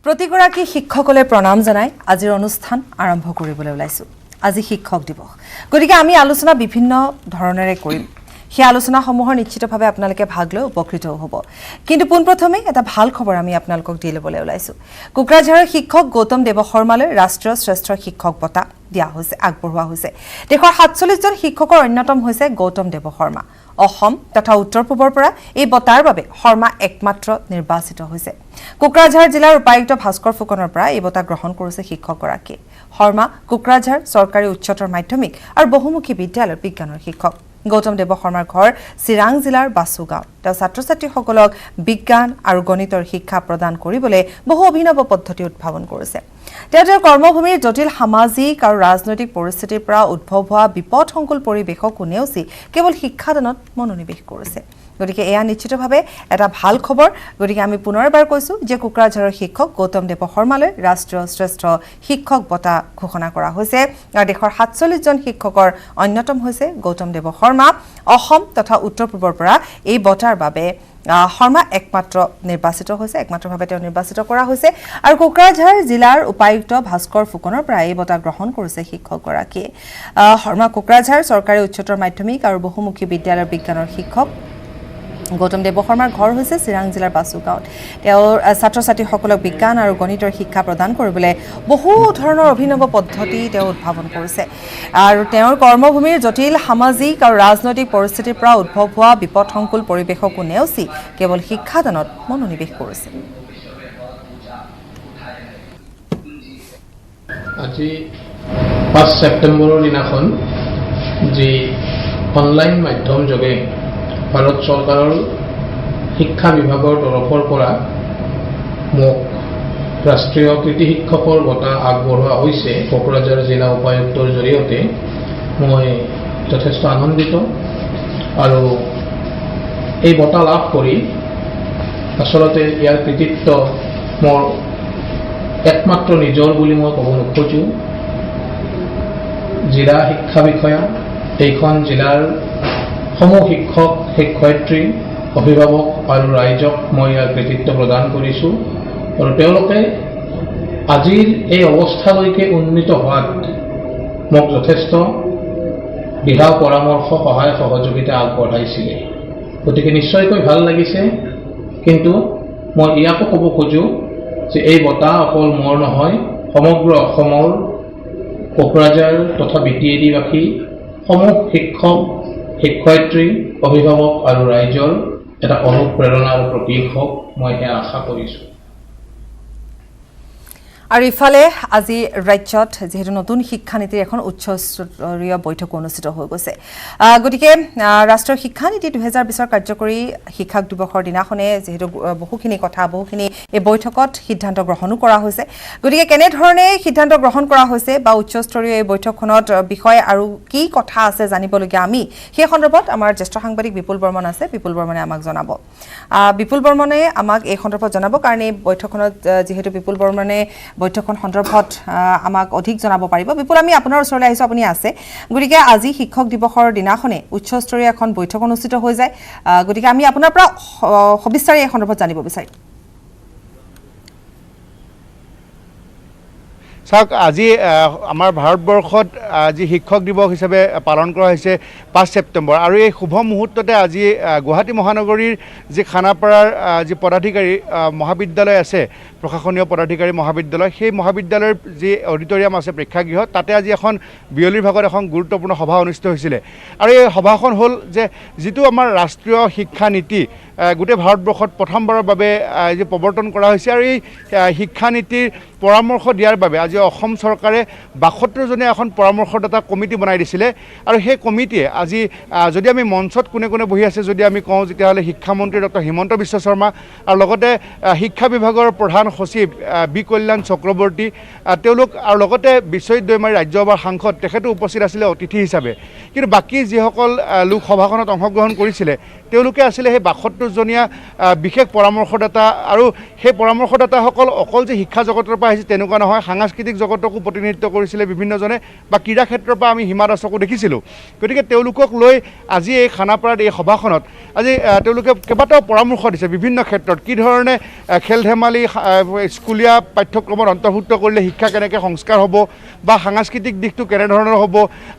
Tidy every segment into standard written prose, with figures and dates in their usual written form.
প্ৰতিগৰাকী শিক্ষকলৈ প্ৰণাম জনাই আজিৰ অনুষ্ঠান আৰম্ভ কৰিবলৈ ওলাইছো। আজি শিক্ষক দিৱস, গতিকে আমি আলোচনা বিভিন্ন ধৰণেৰে কৰিম। সেই আলোচনাসমূহৰ নিশ্চিতভাৱে আপোনালোকে ভাগ লৈ উপকৃত হ'ব। কিন্তু পোনপ্ৰথমে এটা ভাল খবৰ আমি আপোনালোকক দি ল'বলৈ ওলাইছো। কোকৰাঝাৰৰ শিক্ষক গৌতম দেৱশৰ্মালৈ ৰাষ্ট্ৰীয় শ্ৰেষ্ঠ শিক্ষক বঁটা দিয়া হৈছে, আগবঢ়োৱা হৈছে। দেশৰ ৪৭জন শিক্ষকৰ অন্যতম হৈছে গৌতম দেৱশৰ্মা। অসম তথা উত্তৰ পূবৰ পৰা এই বঁটাৰ বাবে শৰ্মা একমাত্ৰ নিৰ্বাচিত হৈছে। কোকৰাঝাৰ জিলাৰ উপায়ুক্ত ভাস্কৰ ফুকনৰ পৰা এই বঁটা গ্ৰহণ কৰিছে শিক্ষকগৰাকীয়ে। শৰ্মা কোকৰাঝাৰ চৰকাৰী উচ্চতৰ মাধ্যমিক আৰু বহুমুখী বিদ্যালয়ৰ বিজ্ঞানৰ শিক্ষক। গৌতম দেৱশৰ্মাৰ ঘৰ চিৰাং জিলাৰ বাছু গাঁও। তেওঁ ছাত্ৰ ছাত্ৰীসকলক বিজ্ঞান আৰু গণিতৰ শিক্ষা প্ৰদান কৰিবলৈ বহু অভিনৱ পদ্ধতি উদ্ভাৱন কৰিছে। তেওঁ কৰ্মভূমিৰ জটিল সামাজিক আৰু ৰাজনৈতিক পৰিস্থিতিৰ পৰা উদ্ভৱ হোৱা বিপদসংকুল পৰিৱেশকো নেওচি কেৱল শিক্ষাদানত মনোনিৱেশ কৰিছে। গতিকে এয়া নিশ্চিতভাৱে এটা ভাল খবৰ। গতিকে আমি পুনৰ এবাৰ কৈছোঁ যে কোকৰাঝাৰৰ শিক্ষক গৌতম দেৱশৰ্মালৈ ৰাষ্ট্ৰীয় শ্ৰেষ্ঠ শিক্ষক বঁটা ঘোষণা কৰা হৈছে আৰু দেশৰ ৪৭জন শিক্ষকৰ অন্যতম হৈছে গৌতম দেৱশৰ্মা। অসম তথা উত্তৰ পূবৰ পৰা এই বঁটাৰ বাবে শৰ্মা একমাত্ৰ নিৰ্বাচিত হৈছে, একমাত্ৰভাৱে তেওঁ নিৰ্বাচিত কৰা হৈছে। আৰু কোকৰাঝাৰ জিলাৰ উপায়ুক্ত ভাস্কৰ ফুকনৰ পৰা এই বঁটা গ্ৰহণ কৰিছে শিক্ষকগৰাকীয়ে। শৰ্মা কোকৰাঝাৰ চৰকাৰী উচ্চতৰ মাধ্যমিক আৰু বহুমুখী বিদ্যালয়ৰ বিজ্ঞানৰ শিক্ষক। গৌতম দেৱশৰ্মাৰ ঘৰ হৈছে চিৰাং জিলাৰ বাছু গাঁৱত। তেওঁৰ ছাত্ৰ ছাত্ৰীসকলক বিজ্ঞান আৰু গণিতৰ শিক্ষা প্ৰদান কৰিবলৈ বহু ধৰণৰ অভিনৱ পদ্ধতি তেওঁ উদ্ভাৱন কৰিছে আৰু তেওঁৰ কৰ্মভূমিৰ জটিল সামাজিক আৰু ৰাজনৈতিক পৰিস্থিতিৰ পৰা উদ্ভৱ হোৱা বিপদসংকুল পৰিৱেশকো নেওচি কেৱল শিক্ষাদানত মনোনিৱেশ কৰিছে। আজি ৫ ছেপ্টেম্বৰৰ দিনাখন যি অনলাইন মাধ্যম যোগে ভাৰত চৰকাৰৰ শিক্ষা বিভাগৰ তৰফৰ পৰা মোক ৰাষ্ট্ৰীয় কৃতি শিক্ষকৰ বঁটা আগবঢ়োৱা হৈছে কোকৰাঝাৰ জিলা উপায়ুক্তৰ জৰিয়তে মই যথেষ্ট আনন্দিত আৰু এই বঁটা লাভ কৰি আচলতে ইয়াৰ কৃতিত্ব মোৰ একমাত্ৰ নিজৰ বুলি মই ক'ব নোখোজোঁ। জিলা শিক্ষা বিষয়া, এইখন জিলাৰ সমূহ শিক্ষক শিক্ষয়িত্ৰী অভিভাৱক আৰু ৰাইজক মই ইয়াৰ কৃতিত্ব প্ৰদান কৰিছোঁ আৰু তেওঁলোকে আজিৰ এই অৱস্থালৈকে উন্নীত হোৱাত মোক যথেষ্ট দিহা পৰামৰ্শ সহায় সহযোগিতা আগবঢ়াইছিলে। গতিকে নিশ্চয়কৈ ভাল লাগিছে। কিন্তু মই ইয়াকো ক'ব খোজোঁ যে এই বঁটা অকল মোৰ নহয়, সমগ্ৰ অসমৰ কোকৰাঝাৰ তথা BTAD-বাসী সমূহ শিক্ষক শিক্ষয়িত্ৰী অভিভাৱক আৰু ৰাইজৰ এটা অনুপ্ৰেৰণাৰ প্ৰতীক হওক, মই সেয়া আশা কৰিছোঁ। আৰু ইফালে আজি ৰাজ্যত যিহেতু নতুন শিক্ষানীতিৰ এখন উচ্চস্তৰীয় বৈঠক অনুষ্ঠিত হৈ গৈছে। গতিকে ৰাষ্ট্ৰীয় শিক্ষানীতি ২০২০ৰ কাৰ্যকৰী শিক্ষক দিৱসৰ দিনাখনে যিহেতু বহুখিনি এই বৈঠকত সিদ্ধান্ত গ্ৰহণো কৰা হৈছে। গতিকে কেনেধৰণে সিদ্ধান্ত গ্ৰহণ কৰা হৈছে বা উচ্চস্তৰীয় এই বৈঠকখনত বিষয় আৰু কি কথা আছে জানিবলগীয়া আমি সেই সন্দৰ্ভত আমাৰ জ্যেষ্ঠ সাংবাদিক বিপুল বৰ্মন আছে। বিপুল বৰ্মনে আমাক জনাব। বিপুল বৰ্মনে আমাক এই সন্দৰ্ভত জনাব, কাৰণ এই বৈঠকখনত যিহেতু বিপুল বৰ্মনে বৈঠকখন সন্দৰ্ভত আমাক অধিক জনাব পাৰিব। বিপুল, আমি আপোনাৰ ওচৰলৈ আহিছোঁ, আপুনি আছে। গতিকে আজি শিক্ষক দিৱসৰ দিনাখনে উচ্চস্তৰীয় এখন বৈঠক অনুষ্ঠিত হৈ যায়। গতিকে আমি আপোনাৰ পৰা সবিস্তাৰে এই সন্দৰ্ভত জানিব বিচাৰিম। চাওক, আজি আমাৰ ভাৰতবৰ্ষত আজি শিক্ষক দিৱস হিচাপে পালন কৰা হৈছে ৫ ছেপ্টেম্বৰ আৰু এই শুভ মুহূৰ্ততে আজি গুৱাহাটী মহানগৰীৰ যি খানাপাৰাৰ যি পদাধিকাৰী মহাবিদ্যালয় আছে, প্ৰশাসনীয় পদাধিকাৰী মহাবিদ্যালয়, সেই মহাবিদ্যালয়ৰ যি অডিটৰিয়াম আছে প্ৰেক্ষাগৃহ, তাতে আজি এখন বিয়লিৰ ভাগত এখন গুৰুত্বপূৰ্ণ সভা অনুষ্ঠিত হৈছিলে। আৰু এই সভাখন হ'ল যে যিটো আমাৰ ৰাষ্ট্ৰীয় শিক্ষানীতি গোটেই ভাৰতবৰ্ষত প্ৰথমবাৰৰ বাবে যি প্ৰৱৰ্তন কৰা হৈছে আৰু এই শিক্ষানীতিৰ পৰামৰ্শ দিয়াৰ বাবে আজি অসম চৰকাৰে ৭২জনীয়া এখন পৰামৰ্শদাতা কমিটি বনাই দিছিলে। আৰু সেই কমিটিয়ে আজি যদি আমি মঞ্চত কোনে কোনে বহি আছে যদি আমি কওঁ, তেতিয়াহ'লে শিক্ষামন্ত্ৰী ডক্টৰ হিমন্ত বিশ্ব শৰ্মা আৰু লগতে শিক্ষা বিভাগৰ প্ৰধান সচিব বি কল্যাণ চক্ৰৱৰ্তী, তেওঁলোক আৰু লগতে বিশ্বজিৎ দৈমাৰী ৰাজ্যসভাৰ সাংসদ, তেখেতো উপস্থিত আছিলে অতিথি হিচাপে। কিন্তু বাকী যিসকল লোক সভাখনত অংশগ্ৰহণ কৰিছিলে তেওঁলোকে আছিলে সেই 72জনীয়া বিশেষ পৰামৰ্শদাতা আৰু সেই পৰামৰ্শদাতাসকল অকল যে শিক্ষা জগতৰ পৰা আহিছে তেনেকুৱা নহয়, সাংস্কৃতিক জগতকো প্ৰতিনিধিত্ব কৰিছিলে বিভিন্নজনে বা ক্ৰীড়া ক্ষেত্ৰৰ পৰা আমি হিমা দাসকো দেখিছিলোঁ। গতিকে তেওঁলোকক লৈ আজি এই খানাপাৰাত এই সভাখনত আজি তেওঁলোকে কেইবাটাও পৰামৰ্শ দিছে বিভিন্ন ক্ষেত্ৰত, কি ধৰণে খেল ধেমালি স্কুলীয়া পাঠ্যক্ৰমত অন্তৰ্ভুক্ত কৰিলে শিক্ষা কেনেকৈ সংস্কাৰ হ'ব বা সাংস্কৃতিক দিশটো কেনেধৰণৰ হ'ব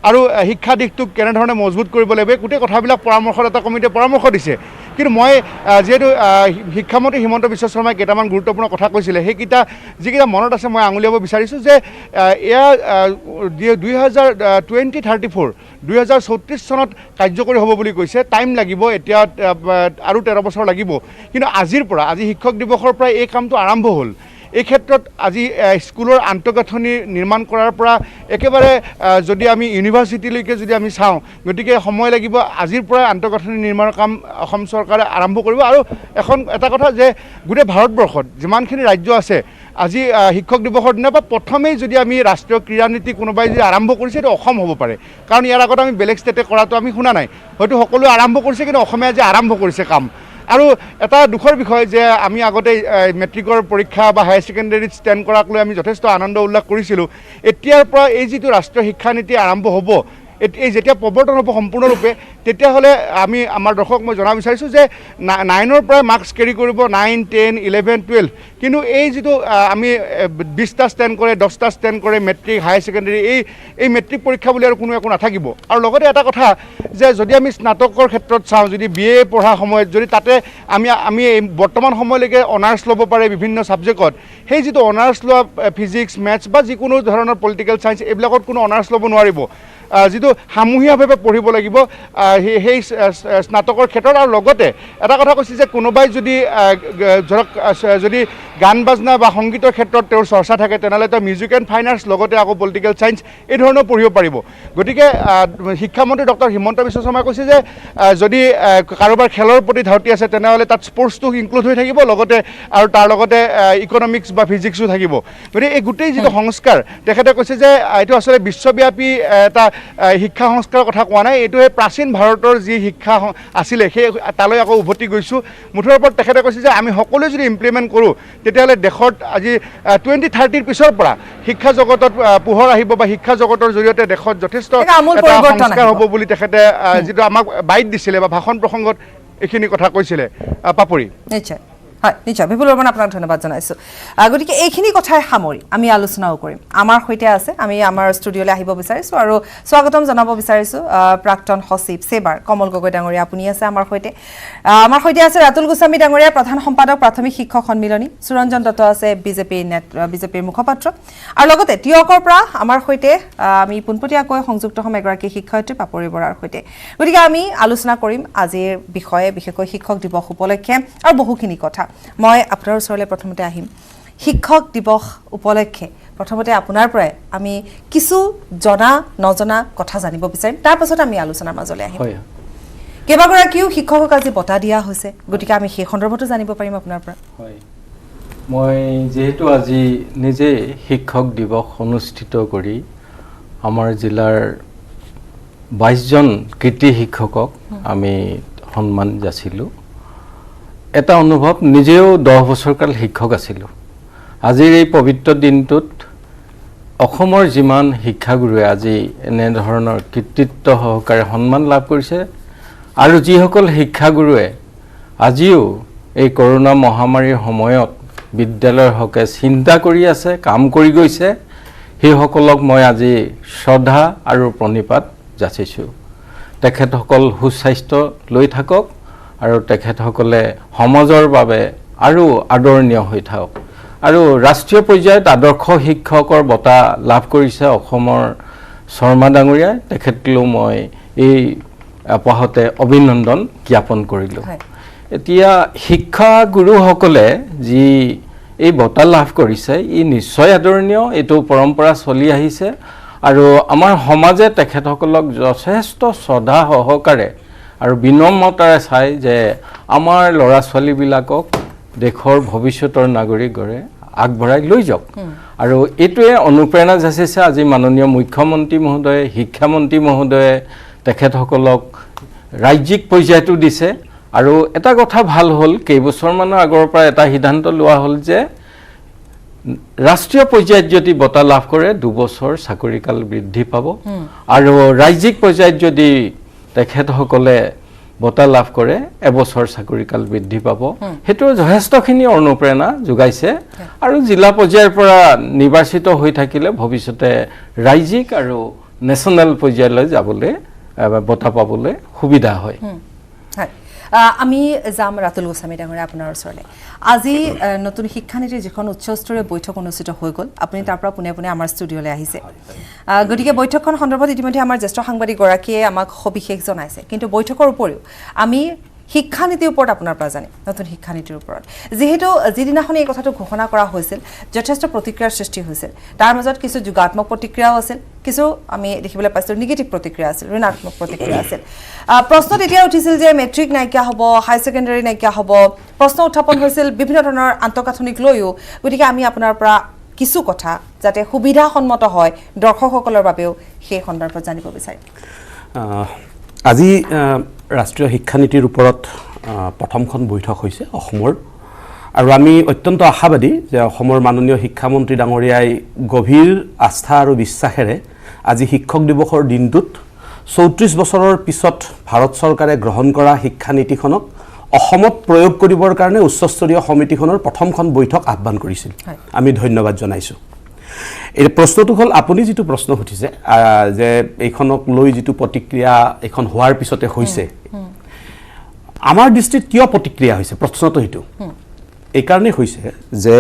আৰু শিক্ষা দিশটো কেনেধৰণে মজবুত কৰিব লাগিব, গোটেই কথাবিলাক পৰামৰ্শদাতা কমিটিয়ে পৰামৰ্শ দিছে। কিন্তু মই যিহেতু শিক্ষামন্ত্ৰী হিমন্ত বিশ্ব শৰ্মাই কেইটামান গুৰুত্বপূৰ্ণ কথা কৈছিলে, যিকেইটা মনত আছে মই আঙুলিয়াব বিচাৰিছোঁ যে এয়া 2034 চনত কাৰ্যকৰী হ'ব বুলি কৈছে। টাইম লাগিব, এতিয়া আৰু 13 বছৰ লাগিব। কিন্তু আজি শিক্ষক দিৱসৰ পৰা এই কামটো আৰম্ভ হ'ল। এই ক্ষেত্ৰত আজি স্কুলৰ আন্তঃগাঁথনি নিৰ্মাণ কৰাৰ পৰা একেবাৰে যদি আমি ইউনিভাৰ্চিটিলৈকে যদি আমি চাওঁ, গতিকে সময় লাগিব। আজিৰ পৰাই আন্তঃগাঁথনি নিৰ্মাণৰ কাম অসম চৰকাৰে আৰম্ভ কৰিব। আৰু এটা কথা যে গোটেই ভাৰতবৰ্ষত যিমানখিনি ৰাজ্য আছে, আজি শিক্ষক দিৱসৰ দিনা বা প্ৰথমেই যদি আমি ৰাষ্ট্ৰীয় ক্ৰীড়া নীতি কোনোবাই যদি আৰম্ভ কৰিছে, সেইটো অসম হ'ব পাৰে। কাৰণ ইয়াৰ আগত আমি বেলেগ ষ্টেটে কৰাটো আমি শুনা নাই, হয়তো সকলোৱে আৰম্ভ কৰিছে, কিন্তু অসমে আজি আৰম্ভ কৰিছে কাম। আৰু এটা দুখৰ বিষয় যে আমি আগতে মেট্ৰিকৰ পৰীক্ষা বা হায়াৰ ছেকেণ্ডেৰীত ষ্টেণ্ড কৰাক লৈ আমি যথেষ্ট আনন্দ উল্লাস কৰিছিলোঁ। এতিয়াৰ পৰা এই যিটো ৰাষ্ট্ৰীয় শিক্ষা নীতি আৰম্ভ হ'ব, এই যেতিয়া প্ৰৱৰ্তন হ'ব সম্পূৰ্ণৰূপে, তেতিয়াহ'লে আমি আমাৰ দৰ্শক মই জনাব বিচাৰিছোঁ যে 9ৰ পৰাই মাৰ্কছ কেৰি কৰিব, 9, 10, 11, 12। কিন্তু এই যিটো আমি 20টা ষ্টেণ্ড কৰে, 10টা ষ্টেণ্ড কৰে মেট্ৰিক হায়াৰ ছেকেণ্ডেৰী, এই মেট্ৰিক পৰীক্ষা বুলি আৰু কোনো একো নাথাকিব। আৰু লগতে এটা কথা যে যদি আমি স্নাতকৰ ক্ষেত্ৰত চাওঁ, যদি BA পঢ়া সময়ত যদি তাতে আমি বৰ্তমান সময়লৈকে অনাৰ্ছ ল'ব পাৰে বিভিন্ন ছাবজেক্টত, সেই যিটো অনাৰ্ছ লোৱা ফিজিক্স, মেথছ বা যিকোনো ধৰণৰ পলিটিকেল ছায়েন্স, এইবিলাকত কোনো অনাৰ্ছ ল'ব নোৱাৰিব। যিটো সামূহিকভাৱে পঢ়িব লাগিব সেই স্নাতকৰ ক্ষেত্ৰত। আৰু লগতে এটা কথা কৈছে যে কোনোবাই যদি ধৰক যদি গান বাজনা বা সংগীতৰ ক্ষেত্ৰত তেওঁৰ চৰ্চা থাকে, তেনেহ'লে তেওঁ মিউজিক এণ্ড ফাইন আৰ্টছ লগতে আকৌ পলিটিকেল ছায়েন্স এই ধৰণৰ পঢ়িব পাৰিব। গতিকে শিক্ষামন্ত্ৰী ডক্টৰ হিমন্ত বিশ্ব শৰ্মাই কৈছে যে যদি কাৰোবাৰ খেলৰ প্ৰতি ধাউতি আছে, তেনেহ'লে তাত স্পৰ্টছটো ইনক্লুড হৈ থাকিব, লগতে আৰু তাৰ লগতে ইকনমিক্স বা ফিজিক্সো থাকিব। গতিকে এই গোটেই যিটো সংস্কাৰ, তেখেতে কৈছে যে এইটো আচলতে বিশ্বব্যাপী এটা শিক্ষা সংস্কাৰৰ কথা কোৱা নাই, এইটো এই প্ৰাচীন ভাৰতৰ যি শিক্ষা আছিলে সেই তালৈ আকৌ উভতি গৈছোঁ। মুঠৰ ওপৰত তেখেতে কৈছে যে আমি সকলোৱে যদি ইমপ্লিমেণ্ট কৰোঁ, তেতিয়াহ'লে দেশত আজি 2030ৰ পিছৰ পৰা শিক্ষা জগতত পোহৰ আহিব বা শিক্ষা জগতৰ জৰিয়তে দেশত যথেষ্ট এটা সংস্কাৰ হ'ব বুলি তেখেতে যিটো আমাক বাইট দিছিলে বা ভাষণ প্ৰসংগত এইখিনি কথা কৈছিলে। পাপৰি, নিশ্চয় হয়, নিশ্চয় বিপুল বৰ্মন, আপোনাক ধন্যবাদ জনাইছোঁ। গতিকে এইখিনি কথাই সামৰি আমি আলোচনাও কৰিম। আমাৰ সৈতে আছে, আমি আমাৰ ষ্টুডিঅ'লৈ আহিব বিচাৰিছোঁ আৰু স্বাগতম জনাব বিচাৰিছোঁ প্ৰাক্তন সচিব সেবাৰ কমল গগৈ ডাঙৰীয়া, আপুনি আছে আমাৰ সৈতে। আমাৰ সৈতে আছে ৰাতুল গোস্বামী ডাঙৰীয়া, প্ৰধান সম্পাদক প্ৰাথমিক শিক্ষক সন্মিলনী। সুৰঞ্জন দত্ত আছে বিজেপিৰ মুখপাত্ৰ। আৰু লগতে টিয়কৰ পৰা আমাৰ সৈতে আমি পোনপটীয়াকৈ সংযুক্ত হ'ম এগৰাকী শিক্ষয়িত্ৰী পাপৰি বৰাৰ সৈতে। গতিকে আমি আলোচনা কৰিম আজিৰ বিষয়ে, বিশেষকৈ শিক্ষক দিৱস উপলক্ষে আৰু বহুখিনি কথা। মই আপোনাৰ ওচৰলৈ প্ৰথমতে আহিম। শিক্ষক দিৱস উপলক্ষে প্ৰথমতে আপোনাৰ পৰাই আমি কিছু জনা নজনা কথা জানিব বিচাৰিম, তাৰ পাছত আমি আলোচনাৰ মাজলৈ আহিম। কেইবাগৰাকীও শিক্ষকক আজি বঁটা দিয়া হৈছে, গতিকে আমি সেই সন্দৰ্ভতো জানিব পাৰিম আপোনাৰ পৰা। হয়, মই যিহেতু আজি নিজে শিক্ষক দিৱস অনুষ্ঠিত কৰি আমাৰ জিলাৰ 22জন কৃতি শিক্ষকক আমি সন্মান যাচিলোঁ। এটা অনুভৱ, নিজেও 10 বছৰকাল শিক্ষক আছিলোঁ। আজিৰ এই পবিত্ৰ দিনটোত অসমৰ যিমান শিক্ষাগুৰুৱে আজি এনেধৰণৰ কৃতিত্ব সহকাৰে সন্মান লাভ কৰিছে, আৰু যিসকল শিক্ষাগুৰুৱে আজিও এই কৰোণা মহামাৰীৰ সময়ত বিদ্যালয়ৰ হকে চিন্তা কৰি আছে, কাম কৰি গৈছে, সেইসকলক মই আজি শ্ৰদ্ধা আৰু প্ৰণিপাত যাচিছোঁ। তেখেতসকল সুস্বাস্থ্য লৈ থাকক আৰু তেখেতসকলে সমাজৰ বাবে আৰু আদৰণীয় হৈ থাকক। আৰু ৰাষ্ট্ৰীয় পৰ্যায়ত আদৰ্শ শিক্ষকৰ বঁটা লাভ কৰিছে অসমৰ শৰ্মা ডাঙৰীয়াই, তেখেতলৈও মই এই আপাহতে অভিনন্দন জ্ঞাপন কৰিলোঁ। এতিয়া শিক্ষাগুৰুসকলে যি এই বঁটা লাভ কৰিছে, ই নিশ্চয় আদৰণীয়, এইটো পৰম্পৰা চলি আহিছে আৰু আমাৰ সমাজে তেখেতসকলক যথেষ্ট শ্ৰদ্ধা সহকাৰে আৰু বিনম্ৰতাৰে চাই যে আমাৰ ল'ৰা ছোৱালীবিলাকক দেশৰ ভৱিষ্যতৰ নাগৰিক গঢ়ে আগবঢ়াই লৈ যাওক। আৰু এইটোৱে অনুপ্ৰেৰণা যাচিছে আজি মাননীয় মুখ্যমন্ত্ৰী মহোদয়ে, শিক্ষামন্ত্ৰী মহোদয়ে তেখেতসকলক ৰাজ্যিক পৰ্যায়তো দিছে আৰু এটা কথা ভাল হ'ল কেইবছৰমানৰ আগৰ পৰা এটা সিদ্ধান্ত লোৱা হ'ল যে ৰাষ্ট্ৰীয় পৰ্যায়ত যদি বঁটা লাভ কৰে 2 বছৰ চাকৰিকাল বৃদ্ধি পাব আৰু ৰাজ্যিক পৰ্যায়ত যদি তেখেতসকলে বঁটা লাভ কৰে 1 বছৰ চাকৰিকাল বৃদ্ধি পাব হেতু যথেষ্টখিনি অনুপ্ৰেৰণা যোগাইছে আৰু জিলা পৰ্যায়ৰ পৰা নিৰ্বাচিত হৈ থাকিলে ভৱিষ্যতে ৰাজ্যিক আৰু নেশ্যনেল পৰ্যায়লৈ যাবলৈ বঁটা পাবলৈ সুবিধা হয় আমি যাম ৰাতুল গোস্বামী ডাঙৰীয়া আপোনাৰ ওচৰলৈ আজি নতুন শিক্ষানীতিৰ যিখন উচ্চস্তৰীয় বৈঠক অনুষ্ঠিত হৈ গ'ল আপুনি তাৰ পৰা পোনে পোনে আমাৰ ষ্টুডিঅ'লৈ আহিছে গতিকে বৈঠকখন সন্দৰ্ভত ইতিমধ্যে আমাৰ জ্যেষ্ঠ সাংবাদিকগৰাকীয়ে আমাক সবিশেষ জনাইছে কিন্তু বৈঠকৰ উপৰিও আমি শিক্ষানীতিৰ ওপৰত আপোনাৰ পৰা জানিম নতুন শিক্ষানীতিৰ ওপৰত যেহেতু যিদিনাখন এই কথাটো ঘোষণা কৰা হৈছিল যথেষ্ট প্ৰতিক্ৰিয়াৰ সৃষ্টি হৈছিল তাৰ মাজত কিছু যোগাত্মক প্ৰতিক্ৰিয়াও আছিল কিছু আমি দেখিবলৈ পাইছিলোঁ নিগেটিভ প্ৰতিক্ৰিয়া আছিল ঋণাত্মক প্ৰতিক্ৰিয়া আছিল প্ৰশ্ন তেতিয়া উঠিছিল যে মেট্ৰিক নাইকিয়া হ'ব হাই ছেকেণ্ডাৰী নাইকিয়া হ'ব প্ৰশ্ন উত্থাপন হৈছিল বিভিন্ন ধৰণৰ আন্তঃগাঁথনিক লৈও গতিকে আমি আপোনাৰ পৰা কিছু কথা যাতে সুবিধাসন্মত হয় দৰ্শকসকলৰ বাবেও সেই সন্দৰ্ভত জানিব বিচাৰিম আজি ৰাষ্ট্ৰীয় শিক্ষানীতিৰ ওপৰত প্ৰথমখন বৈঠক হৈছে অসমৰ আৰু আমি অত্যন্ত আশাবাদী যে অসমৰ মাননীয় শিক্ষামন্ত্ৰী ডাঙৰীয়াই গভীৰ আস্থা আৰু বিশ্বাসেৰে আজি শিক্ষক দিৱসৰ দিনটোত 34 বছৰৰ পিছত ভাৰত চৰকাৰে গ্ৰহণ কৰা শিক্ষানীতিখনক অসমত প্ৰয়োগ কৰিবৰ কাৰণে উচ্চস্তৰীয় সমিতিখনৰ প্ৰথমখন বৈঠক আহ্বান কৰিছিল আমি ধন্যবাদ জনাইছোঁ এই প্ৰশ্নটো হ'ল আপুনি যিটো প্ৰশ্ন সুধিছে যে এইখনক লৈ যিটো প্ৰতিক্ৰিয়া এখন হোৱাৰ পিছতে হৈছে আমাৰ দৃষ্টিত কিয় প্ৰতিক্ৰিয়া হৈছে প্ৰশ্নটো সেইটো এই কাৰণে হৈছে যে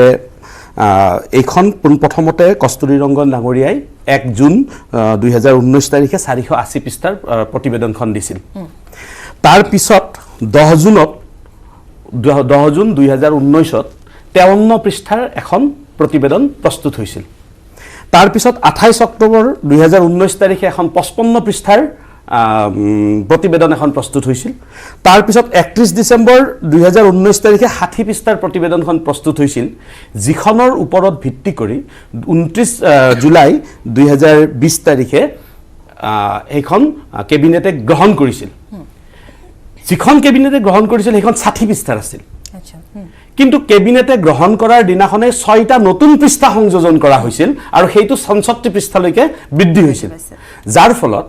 এইখন পোনপ্ৰথমতে কস্তুৰী ৰংগন ডাঙৰীয়াই 1 জুন 2019 তাৰিখে 480 পৃষ্ঠাৰ প্ৰতিবেদনখন দিছিল তাৰ পিছত 10 জুন 2019ত 53 পৃষ্ঠাৰ এখন প্ৰতিবেদন প্ৰস্তুত হৈছিল তাৰ পিছত 28 অক্টোবৰ 2019 তাৰিখে এখন 55 পৃষ্ঠাৰ প্ৰতিবেদন এখন প্ৰস্তুত হৈছিল তাৰ পিছত 31 ডিসেম্বৰ 2019 তাৰিখে 60 পৃষ্ঠাৰ প্ৰতিবেদনখন প্ৰস্তুত হৈছিল যিখনৰ ওপৰত ভিত্তি কৰি 29 জুলাই 2020 তাৰিখে এইখন কেবিনেটে গ্ৰহণ কৰিছিল যিখন কেবিনেটে গ্ৰহণ কৰিছিল সেইখন 60 পৃষ্ঠাৰ আছিল কিন্তু কেবিনেটে গ্ৰহণ কৰাৰ দিনাখনে 6টা নতুন পৃষ্ঠা সংযোজন কৰা হৈছিল আৰু সেইটো 66 পৃষ্ঠালৈকে বৃদ্ধি হৈছিল যাৰ ফলত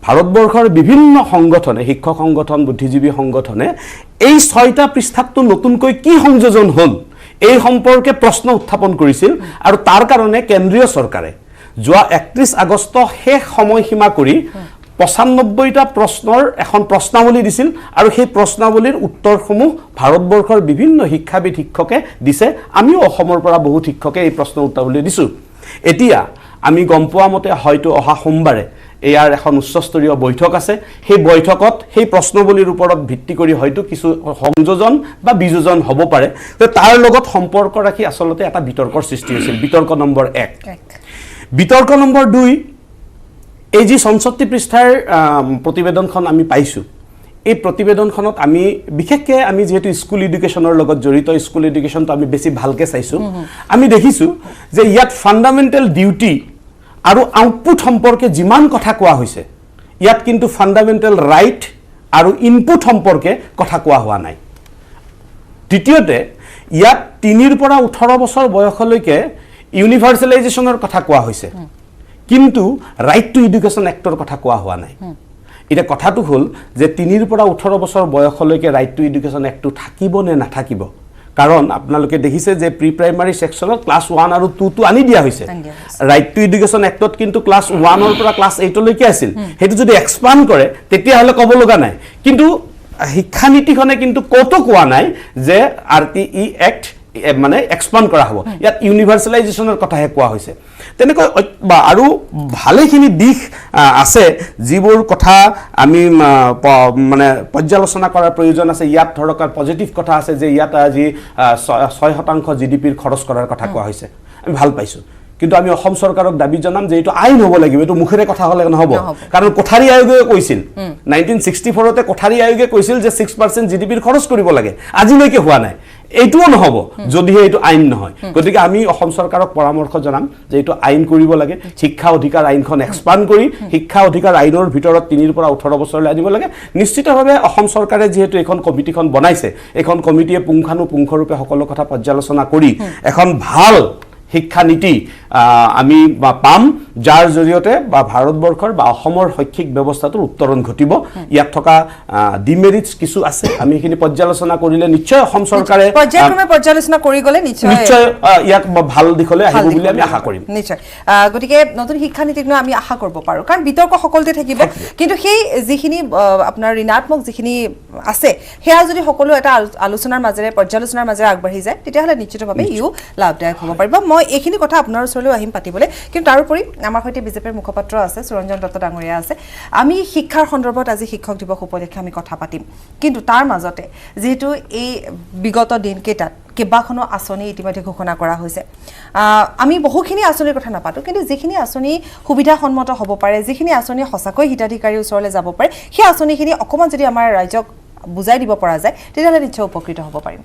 ভাৰতবৰ্ষৰ বিভিন্ন সংগঠনে শিক্ষক সংগঠন বুদ্ধিজীৱী সংগঠনে এই 6টা পৃষ্ঠাটো নতুনকৈ কি সংযোজন হ'ল এই সম্পৰ্কে প্ৰশ্ন উত্থাপন কৰিছিল আৰু তাৰ কাৰণে কেন্দ্ৰীয় চৰকাৰে যোৱা 31 আগষ্ট শেষ সময়সীমা কৰি 95টা প্ৰশ্নৰ এখন প্ৰশ্নাৱলী দিছিল আৰু সেই প্ৰশ্নাৱলীৰ উত্তৰসমূহ ভাৰতবৰ্ষৰ বিভিন্ন শিক্ষাবিদ শিক্ষকে দিছে আমিও অসমৰ পৰা বহু শিক্ষকে এই প্ৰশ্ন উত্তৰাৱলী দিছো এতিয়া আমি গম পোৱা মতে হয়তো অহা সোমবাৰে ইয়াৰ এখন উচ্চস্তৰীয় বৈঠক আছে সেই বৈঠকত সেই প্ৰশ্নাৱলীৰ ওপৰত ভিত্তি কৰি হয়তো কিছু সংযোজন বা বিযোজন হ'ব পাৰে তাৰ লগত সম্পৰ্ক ৰাখি আসলতে এটা বিতৰ্কৰ সৃষ্টি হৈছিল বিতৰ্ক নম্বৰ 1 বিতৰ্ক নম্বৰ 2 এই যে 64 পৃষ্ঠাৰ প্ৰতিবেদনখন আমি পাইছো এই প্ৰতিবেদনখনত আমি বিশেষকৈ আমি যেহেতু স্কুল এডুকেশ্যনৰ লগত জড়িত স্কুল এডুকেশ্যনটো আমি বেছি ভালকৈ চাইছো আমি দেখিছো যে ইয়াত ফান্ডামেন্টাল ডিউটি আৰু আউটপুট সম্পৰ্কে যিমান কথা কোৱা হৈছে ইয়াত কিন্তু ফান্ডামেন্টাল ৰাইট আৰু ইনপুট সম্পৰ্কে কথা কোৱা হোৱা নাই দ্বিতীয়তে ইয়াত 3 পৰা 18 বছৰ বয়সলৈকে ইউনিভাৰ্সেলাইজেশনৰ কথা কোৱা হৈছে কিন্তু ৰাইট টু এডুকেশ্যন এক্টৰ কথা কোৱা হোৱা নাই এটা কথাটো হ'ল যে 3 পৰা 18 বছৰ বয়সলৈকে ৰাইট টু এডুকেশ্যন এক্টটো থাকিব নে নাথাকিব কাৰণ আপোনালোকে দেখিছে যে প্ৰি প্ৰাইমাৰী সেকশনত ক্লাস 1 আৰু 2 টো আনি দিয়া হৈছে ৰাইট টু এডুকেশ্যন এক্টত কিন্তু ক্লাস 1 ৰ পৰা ক্লাস 8 লৈকে আছিল হেতু যদি এক্সপান্ড কৰে তেতিয়া হলে ক'ব লগা নাই কিন্তু শিক্ষানীতিখনে কিন্তু কত কোৱা নাই যে আৰটিই এক্ট মানে এক্সপান্ড কৰা হ'ব ইয়াত ইউনিভাৰ্সেলাইজেশনৰ কথাহে কোৱা হৈছে তেনেকৈ আৰু ভালেখিনি দিশ আছে যিবোৰ কথা আমি মানে পৰ্যালোচনা কৰাৰ প্ৰয়োজন আছে ইয়াত ধৰক পজিটিভ কথা আছে যে ইয়াত আজি 6% জিডিপিৰ খৰচ কৰাৰ কথা কোৱা হৈছে আমি ভাল পাইছো কিন্তু আমি অসম চৰকাৰক দাবী জনাম যে এইটো আইন হ'ব লাগিব এইটো মুখেৰে কথা হলে নহব কাৰণ কোঠাৰী আয়োগে কৈছিল 1964 তে কোঠাৰী আয়োগে কৈছিল যে 6% জিডিপিৰ খৰচ কৰিব লাগে আজিলৈকে হোৱা নাই এইটোও নহ'ব যদিহে এইটো আইন নহয় গতিকে আমি অসম চৰকাৰক পৰামৰ্শ জনাম যে এইটো আইন কৰিব লাগে শিক্ষা অধিকাৰ আইনখন এক্সপাণ্ড কৰি শিক্ষা অধিকাৰ আইনৰ ভিতৰত 3 পৰা 18 বছৰলৈ আনিব লাগে নিশ্চিতভাৱে অসম চৰকাৰে যিহেতু এখন কমিটিখন বনাইছে এখন কমিটিয়ে পুংখানুপুংখৰূপে সকলো কথা পৰ্যালোচনা কৰি এখন ভাল শিক্ষা নীতি আমি পাম যাৰ জৰিয়তে বা ভাৰতবৰ্ষৰ বা অসমৰ শৈক্ষিক ব্যৱস্থাটোৰ উত্তৰণ ঘটিব ইয়াত থকা ডিমেৰিটছ কিছু আছে আমি এইখিনি পৰ্যালোচনা কৰিলে নিশ্চয় অসম চৰকাৰে পৰ্যায়ক্ৰমে পৰ্যালোচনা কৰি গ'লে নিশ্চয় ইয়াক ভাল দিশলৈ আহিব বুলি আমি আশা কৰিম নিশ্চয় গতিকে নতুন শিক্ষা নীতিক লৈ আমি আশা কৰিব পাৰোঁ কাৰণ বিতৰ্ক সকলোতে থাকিব কিন্তু সেই যিখিনি আপোনাৰ ঋণাত্মক যিখিনি আছে সেয়া যদি সকলো এটা আলোচনাৰ মাজেৰে পৰ্যালোচনাৰ মাজেৰে আগবাঢ়ি যায় তেতিয়াহ'লে নিশ্চিতভাৱে ইও লাভদায়ক হ'ব পাৰিব মই এইখিনি কথা আপোনাৰ ওচৰলৈ আহিম পাতিবলৈ কিন্তু তাৰোপৰি আমাৰ সৈতে বিজেপিৰ মুখপাত্ৰ আছে সুৰঞ্জন দত্ত ডাঙৰীয়া আছে আমি শিক্ষাৰ সন্দৰ্ভত আজি শিক্ষক দিৱস উপলক্ষে আমি কথা পাতিম কিন্তু তাৰ মাজতে যেহেতু এই বিগত দিনকেইটাত কেইবাখনো আঁচনি ইতিমধ্যে ঘোষণা কৰা হৈছে আমি বহুখিনি আঁচনিৰ কথা নাপাতো কিন্তু যিখিনি আঁচনি সুবিধাসন্মত হ'ব পাৰে যিখিনি আঁচনি সঁচাকৈ হিতাধিকাৰীৰ ওচৰলৈ যাব পাৰে সেই আঁচনিখিনি অকণমান যদি আমাৰ ৰাইজক বুজাই দিব পৰা যায় তেতিয়াহ'লে নিশ্চয় উপকৃত হ'ব পাৰিম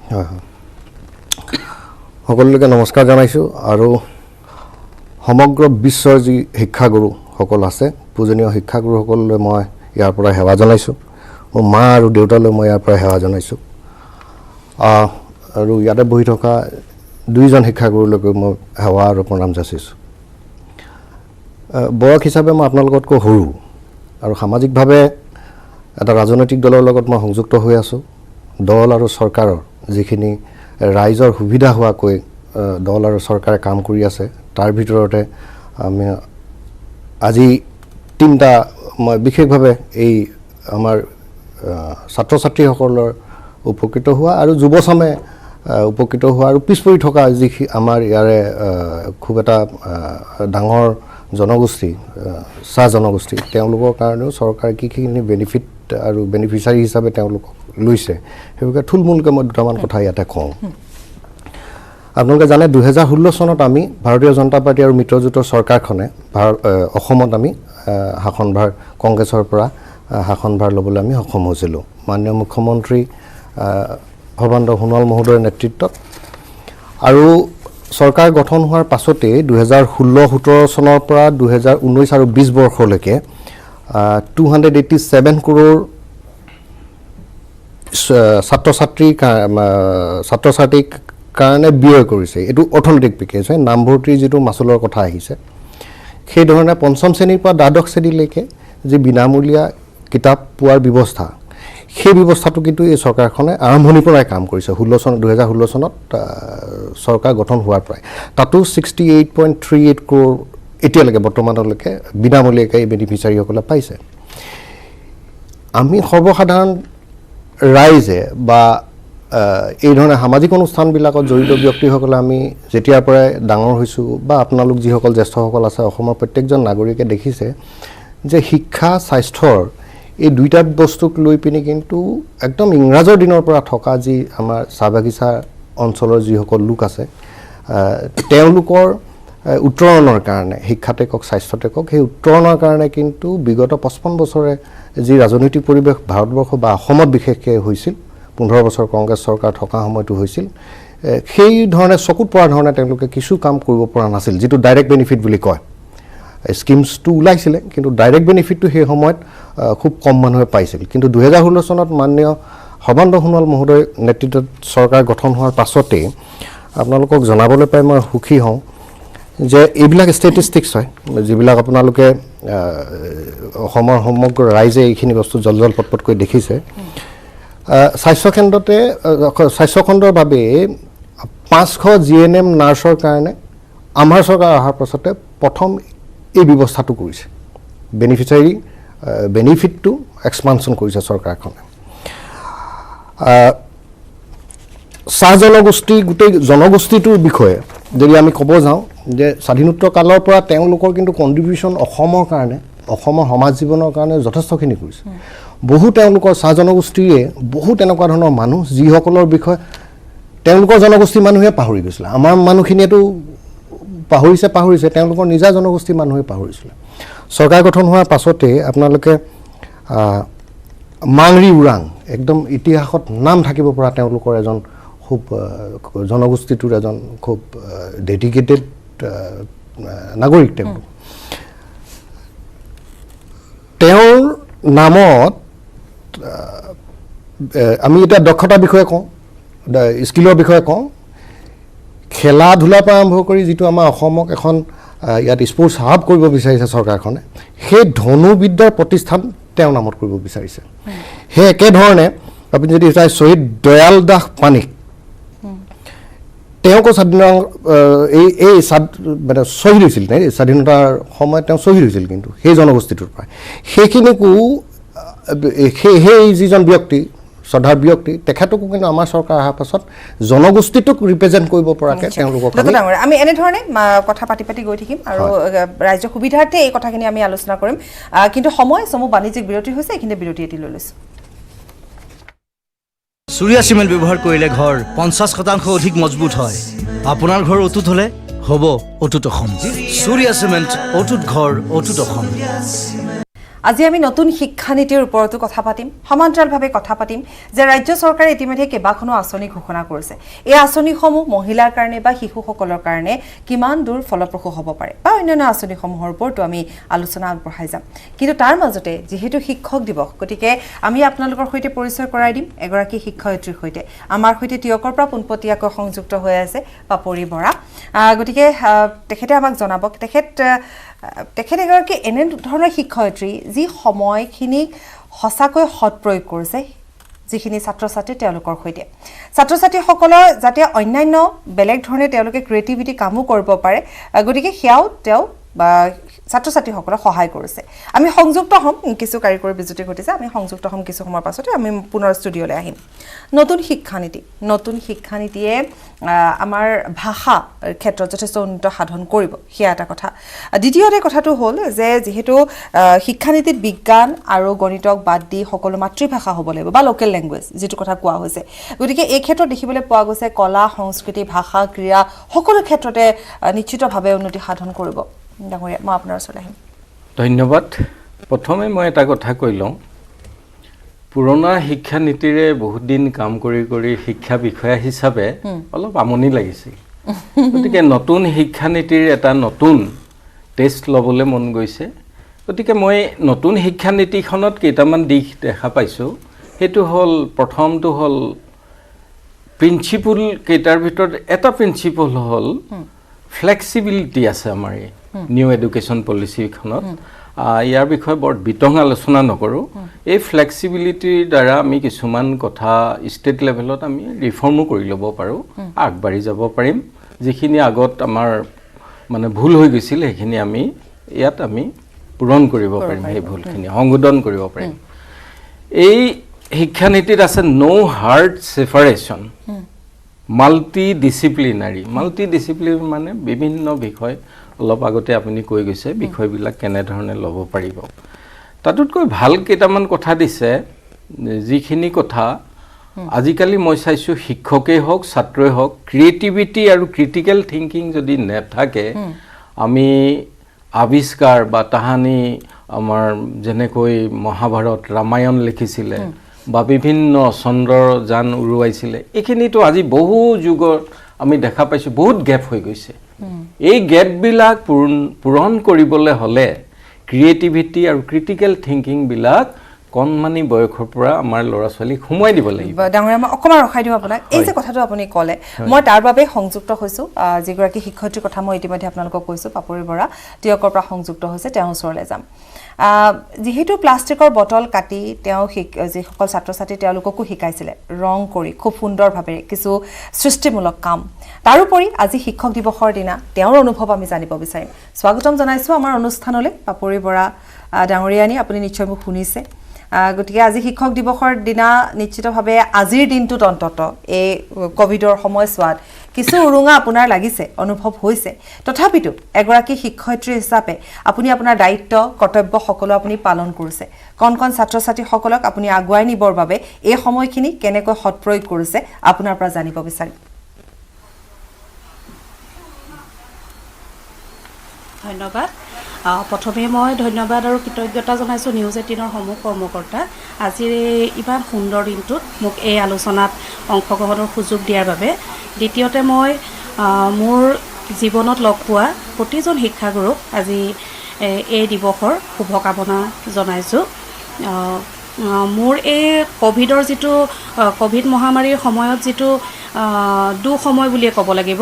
সকলোকে নমস্কাৰ জনাইছোঁ আৰু সমগ্ৰ বিশ্বৰ যি শিক্ষাগুৰুসকল আছে পূজনীয় শিক্ষাগুৰুসকললৈ মই ইয়াৰ পৰা সেৱা জনাইছোঁ মোৰ মা আৰু দেউতালৈ মই ইয়াৰ পৰা সেৱা জনাইছোঁ আৰু ইয়াতে বহি থকা 2জন শিক্ষাগুৰুলৈকে মই সেৱা আৰু প্ৰণাম যাচিছোঁ বয়স হিচাপে মই আপোনালোকতকৈ সৰু আৰু সামাজিকভাৱে এটা ৰাজনৈতিক দলৰ লগত মই সংযুক্ত হৈ আছোঁ দল আৰু চৰকাৰৰ যিখিনি ৰাইজৰ সুবিধা হোৱাকৈ দল আৰু চৰকাৰে কাম কৰি আছে তাৰ ভিতৰতে আমি আজি 3টা মই বিশেষভাৱে এই আমাৰ ছাত্ৰ ছাত্ৰীসকলৰ উপকৃত হোৱা আৰু যুৱচামে উপকৃত হোৱা আৰু পিছ পৰি থকা যি আমাৰ ইয়াৰে খুব এটা ডাঙৰ জনগোষ্ঠী চাহ জনগোষ্ঠী তেওঁলোকৰ কাৰণেও চৰকাৰে কিখিনি বেনিফিট আৰু বেনিফিচাৰী হিচাপে তেওঁলোকক লৈছে সেইবোৰকে থুলমূলকৈ মই 2টামান কথা ইয়াতে কওঁ আপোনালোকে জানে 2016 চনত আমি ভাৰতীয় জনতা পাৰ্টি আৰু মিত্ৰজোঁটৰ চৰকাৰখনে অসমত আমি শাসনভাৰ কংগ্ৰেছৰ পৰা শাসনভাৰ ল'বলৈ আমি সক্ষম হৈছিলোঁ মাননীয় মুখ্যমন্ত্ৰী সৰ্বানন্দ সোণোৱাল মহোদয়ৰ নেতৃত্বত আৰু চৰকাৰ গঠন হোৱাৰ পাছতেই 2016-17 চনৰ পৰা 2019 আৰু 20 বৰ্ষলৈকে 287 কৰোৰ ছাত্ৰ ছাত্ৰীক কাৰণে ব্যয় কৰিছে এইটো অৰ্থনৈতিক পেকেজ হয় নামভৰ্তিৰ যিটো মাচুলৰ কথা আহিছে সেইধৰণে 5ম শ্ৰেণীৰ পৰা দ্বাদশ শ্ৰেণীলৈকে যি বিনামূলীয়া কিতাপ পোৱাৰ ব্যৱস্থা সেই ব্যৱস্থাটো কিন্তু এই চৰকাৰখনে আৰম্ভণিৰ পৰাই কাম কৰিছে 2016 চনত চৰকাৰ গঠন হোৱাৰ পৰাই তাতো 68.38 কৰোৰ এতিয়ালৈকে বৰ্তমানলৈকে বিনামূলীয়াকৈ এই বেনিফিচাৰীসকলে পাইছে আমি সৰ্বসাধাৰণ ৰাইজে বা এই ধৰণে সামাজিক অনুষ্ঠানবিলাকত জড়িত ব্যক্তিসকলে আমি যেতিয়াৰ পৰাই ডাঙৰ হৈছোঁ বা আপোনালোক যিসকল জ্যেষ্ঠসকল আছে অসমৰ প্ৰত্যেকজন নাগৰিকে দেখিছে যে শিক্ষা স্বাস্থ্যৰ এই 2টা বস্তুক লৈ পিনি কিন্তু একদম ইংৰাজৰ দিনৰ পৰা থকা যি আমাৰ চাহ বাগিচা অঞ্চলৰ যিসকল লোক আছে তেওঁলোকৰ উত্তৰণৰ কাৰণে শিক্ষাতে কওক স্বাস্থ্যতে কওক সেই উত্তৰণৰ কাৰণে কিন্তু বিগত 55 বছৰে যি ৰাজনৈতিক পৰিৱেশ ভাৰতবৰ্ষ বা অসমত বিশেষকৈ হৈছিল 15 বছৰ কংগ্ৰেছ চৰকাৰ থকা সময়টো হৈছিল সেই ধৰণে চকুত পৰা ধৰণে তেওঁলোকে কিছু কাম কৰিব পৰা নাছিল যিটো ডাইৰেক্ট বেনিফিট বুলি কয় স্কিমছটো ওলাইছিলে কিন্তু ডাইৰেক্ট বেনিফিটটো সেই সময়ত খুব কম মানুহে পাইছিল কিন্তু 2016 চনত মাননীয় সৰ্বানন্দ সোণোৱাল মহোদয়ৰ নেতৃত্বত চৰকাৰ গঠন হোৱাৰ পাছতেই আপোনালোকক জনাবলৈ পাই মই সুখী হওঁ যে এইবিলাক ষ্টেটিষ্টিক্স হয় যিবিলাক আপোনালোকে অসমৰ সমগ্ৰ ৰাইজে এইখিনি বস্তু জল পটপটকৈ দেখিছে স্বাস্থ্যখণ্ডৰ বাবে 500 GNM নাৰ্ছৰ কাৰণে আমাৰ চৰকাৰ অহাৰ পাছতে প্ৰথম এই ব্যৱস্থাটো কৰিছে বেনিফিটটো এক্সপানশ্যন কৰিছে চৰকাৰখনে চাহ জনগোষ্ঠী গোটেই জনগোষ্ঠীটোৰ বিষয়ে যদি আমি ক'ব যাওঁ যে স্বাধীনোত্তৰ কালৰ পৰা তেওঁলোকৰ কিন্তু কণ্ট্ৰিবিউশ্যন অসমৰ কাৰণে অসমৰ সমাজ জীৱনৰ কাৰণে যথেষ্টখিনি কৰিছে বহু তেওঁলোকৰ চাহ জনগোষ্ঠীয়ে বহুত এনেকুৱা ধৰণৰ মানুহ যিসকলৰ বিষয়ে তেওঁলোকৰ জনগোষ্ঠীৰ মানুহে পাহৰি গৈছিলে আমাৰ মানুহখিনিয়েতো পাহৰিছে তেওঁলোকৰ নিজা জনগোষ্ঠীৰ মানুহে পাহৰিছিলে চৰকাৰ গঠন হোৱাৰ পাছতে আপোনালোকে মাংৰি উৰাং একদম ইতিহাসত নাম থাকিব পৰা তেওঁলোকৰ এজন খুব জনগোষ্ঠীটোৰ এজন খুব ডেডিকেটেড নাগৰিক তেওঁৰ নামত আমি এতিয়া দক্ষতাৰ বিষয়ে কওঁ স্কিলৰ বিষয়ে কওঁ খেলা ধূলাৰ পৰা আৰম্ভ কৰি যিটো আমাৰ অসমক এখন ইয়াত স্পৰ্টছ হাব কৰিব বিচাৰিছে চৰকাৰখনে সেই ধনুবিদ্যাৰ প্ৰতিষ্ঠান তেওঁৰ নামত কৰিব বিচাৰিছে সেই একেধৰণে আপুনি যদি চাই শ্বহীদ দয়াল দাস পানিক তেওঁকো স্বাধীনতা এই মানে শ্বহীদ হৈছিল স্বাধীনতাৰ সময়ত তেওঁ শ্বহীদ হৈছিল কিন্তু সেই জনগোষ্ঠীটোৰ পৰা সেইখিনিকো সেই যিজন ব্যক্তি শ্ৰদ্ধাৰ ব্যক্তি তেখেতকো কিন্তু আমাৰ চৰকাৰ অহাৰ পাছত জনগোষ্ঠীটোক ৰিপ্ৰেজেণ্ট কৰিব পৰাকৈ তেওঁলোকক আমি এনেধৰণে কথা পাতি গৈ থাকিম আৰু ৰাজ্যৰ সুবিধাৰ্থে এই কথাখিনি আমি আলোচনা কৰিম কিন্তু সময় চমু বাণিজ্যিক বিৰতি হৈছে এইখিনি বিৰতি এটি লৈ লৈছোঁ চুৰিয়া চিমেণ্ট ব্যৱহাৰ কৰিলে ঘৰ 50% অধিক মজবুত হয় আপোনাৰ ঘৰ অটুট হ'লে হ'ব অটুট অসম চুৰিয়া চিমেণ্ট অটুট ঘৰ অটুট অসম আজি আমি নতুন শিক্ষানীতিৰ ওপৰতো কথা পাতিম সমান্তৰালভাৱে কথা পাতিম যে ৰাজ্য চৰকাৰে ইতিমধ্যে কেইবাখনো আঁচনি ঘোষণা কৰিছে এই আঁচনিসমূহ মহিলাৰ কাৰণে বা শিশুসকলৰ কাৰণে কিমান দূৰ ফলপ্ৰসূ হ'ব পাৰে বা অন্যান্য আঁচনিসমূহৰ ওপৰতো আমি আলোচনা আগবঢ়াই যাম কিন্তু তাৰ মাজতে যিহেতু শিক্ষক দিৱস গতিকে আমি আপোনালোকৰ সৈতে পৰিচয় কৰাই দিম এগৰাকী শিক্ষয়িত্ৰীৰ সৈতে আমাৰ সৈতে টিয়কৰ পৰা পোনপটীয়াকৈ সংযুক্ত হৈ আছে পাপৰি বৰা গতিকে তেখেতে আমাক জনাব তেখেত এগৰাকী এনে ধৰণৰ শিক্ষয়িত্ৰী যি সময়খিনিক সঁচাকৈ সৎ প্ৰয়োগ কৰিছে যিখিনি ছাত্ৰ ছাত্ৰী তেওঁলোকৰ সৈতে ছাত্ৰ ছাত্ৰীসকলৰ যাতে অন্যান্য বেলেগ ধৰণে তেওঁলোকে ক্ৰিয়েটিভিটি কামো কৰিব পাৰে গতিকে সেয়াও তেওঁ বা ছাত্ৰ ছাত্ৰীসকলক সহায় কৰিছে আমি সংযুক্ত হ'ম কিছু কাৰিকৰী বিজুতি ঘটিছে আমি সংযুক্ত হ'ম কিছু সময়ৰ পাছতে আমি পুনৰ ষ্টুডিঅ'লৈ আহিম নতুন শিক্ষানীতিয়ে আমাৰ ভাষা ক্ষেত্ৰত যথেষ্ট উন্নত সাধন কৰিব সেয়া এটা কথা দ্বিতীয়তে কথাটো হ'ল যে যিহেতু শিক্ষানীতিত বিজ্ঞান আৰু গণিতক বাদ দি সকলো মাতৃভাষা হ'ব লাগিব বা লোকেল লেংগুৱেজ যিটো কথা কোৱা হৈছে গতিকে এই ক্ষেত্ৰত দেখিবলৈ পোৱা গৈছে কলা সংস্কৃতি ভাষা ক্ৰীড়া সকলো ক্ষেত্ৰতে নিশ্চিতভাৱে উন্নতি সাধন কৰিব ডাঙৰীয়া মই আপোনাৰ ওচৰলৈ আহিম ধন্যবাদ প্ৰথমে মই এটা কথা কৈ লওঁ পুৰণা শিক্ষানীতিৰে বহুত দিন কাম কৰি শিক্ষা বিষয়া হিচাপে অলপ আমনি লাগিছিল গতিকে নতুন শিক্ষানীতিৰ এটা নতুন টেষ্ট ল'বলৈ মন গৈছে গতিকে মই নতুন শিক্ষানীতিখনত কেইটামান দিশ দেখা পাইছোঁ সেইটো হ'ল প্ৰথমটো হ'ল প্ৰিন্সিপল কেইটাৰ ভিতৰত এটা প্ৰিন্সিপল হ'ল ফ্লেক্সিবিলিটি আছে আমাৰ এই নিউ এডুকেশ্যন পলিচিখনত ইয়াৰ বিষয়ে বৰ বিতং আলোচনা নকৰোঁ এই ফ্লেক্সিবিলিটিৰ দ্বাৰা আমি কিছুমান কথা ষ্টেট লেভেলত আমি ৰিফৰ্মো কৰি ল'ব পাৰোঁ আগবাঢ়ি যাব পাৰিম যিখিনি আগত আমাৰ মানে ভুল হৈ গৈছিল সেইখিনি আমি ইয়াত আমি পূৰণ কৰিব পাৰিম সেই ভুলখিনি সংশোধন কৰিব পাৰিম এই শিক্ষানীতিত আছে নো হাৰ্ড ছেপাৰেশ্যন মাল্টি ডিচিপ্লিনাৰী মানে বিভিন্ন বিষয় অলপ আগতে আপুনি কৈ গৈছে বিষয়বিলাক কেনেধৰণে ল'ব পাৰিব তাতোতকৈ ভাল কেইটামান কথা দিছে যিখিনি কথা আজিকালি মই চাইছোঁ শিক্ষকেই হওক ছাত্ৰই হওক ক্ৰিয়েটিভিটি আৰু ক্ৰিটিকেল থিংকিং যদি নাথাকে আমি আৱিষ্কাৰ বা তাহানি আমাৰ যেনেকৈ মহাভাৰত ৰামায়ণ লিখিছিলে বা বিভিন্ন চন্দ্ৰযান উৰুৱাইছিলে এইখিনিতো আজি বহু যুগত আমি দেখা পাইছোঁ বহুত গেপ হৈ গৈছে এই গেপবিলাক পূৰণ কৰিবলৈ হ'লে ক্ৰিয়েটিভিটি আৰু ক্ৰিটিকেল থিংকিংবিলাক কণমানি বয়সৰ পৰা আমাৰ ল'ৰা ছোৱালীক সোমোৱাই দিব লাগিব ডাঙৰীয়া মই অকণমান ৰখাই দিওঁ আপোনাক এই যে কথাটো আপুনি ক'লে মই তাৰ বাবে সংযুক্ত হৈছোঁ যিগৰাকী শিক্ষয়িত্ৰীৰ কথা মই ইতিমধ্যে আপোনালোকক কৈছোঁ পাপৰি বৰা টিয়কৰ পৰা সংযুক্ত হৈছে তেওঁৰ ওচৰলৈ যাম যিহেতু প্লাষ্টিকৰ বটল কাটি তেওঁ যিসকল ছাত্ৰ ছাত্ৰী তেওঁলোককো শিকাইছিলে ৰং কৰি খুব সুন্দৰভাৱে কিছু সৃষ্টিমূলক কাম তাৰোপৰি আজি শিক্ষক দিৱসৰ দিনা তেওঁৰ অনুভৱ আমি জানিব বিচাৰিম স্বাগতম জনাইছোঁ আমাৰ অনুষ্ঠানলৈ পাপৰি বৰা ডাঙৰীয়ানী আপুনি নিশ্চয় মোক শুনিছে গতিকে আজি শিক্ষক দিৱসৰ দিনা নিশ্চিতভাৱে আজিৰ দিনটোত অন্তত এই কোভিডৰ সময়ছোৱাত কিছু উৰুঙা আপোনাৰ লাগিছে অনুভৱ হৈছে তথাপিতো এগৰাকী শিক্ষয়িত্ৰী হিচাপে আপুনি আপোনাৰ দায়িত্ব কৰ্তব্য সকলো আপুনি পালন কৰিছে কণ ছাত্ৰ ছাত্ৰীসকলক আপুনি আগুৱাই নিবৰ বাবে এই সময়খিনি কেনেকৈ সৎপ্ৰয়োগ কৰিছে আপোনাৰ পৰা জানিব বিচাৰিম ধন্যবাদ প্ৰথমে মই ধন্যবাদ আৰু কৃতজ্ঞতা জনাইছোঁ নিউজ 18ৰ সমূহ কৰ্মকৰ্তা আজিৰ ইমান সুন্দৰ দিনটোত মোক এই আলোচনাত অংশগ্ৰহণৰ সুযোগ দিয়াৰ বাবে। দ্বিতীয়তে মই মোৰ জীৱনত লগ পোৱা প্ৰতিজন শিক্ষাগুৰুক আজি এই দিৱসৰ শুভকামনা জনাইছোঁ। মোৰ এই ক'ভিডৰ যিটো ক'ভিড মহামাৰীৰ সময়ত যিটো দুঃসময় বুলিয়ে ক'ব লাগিব,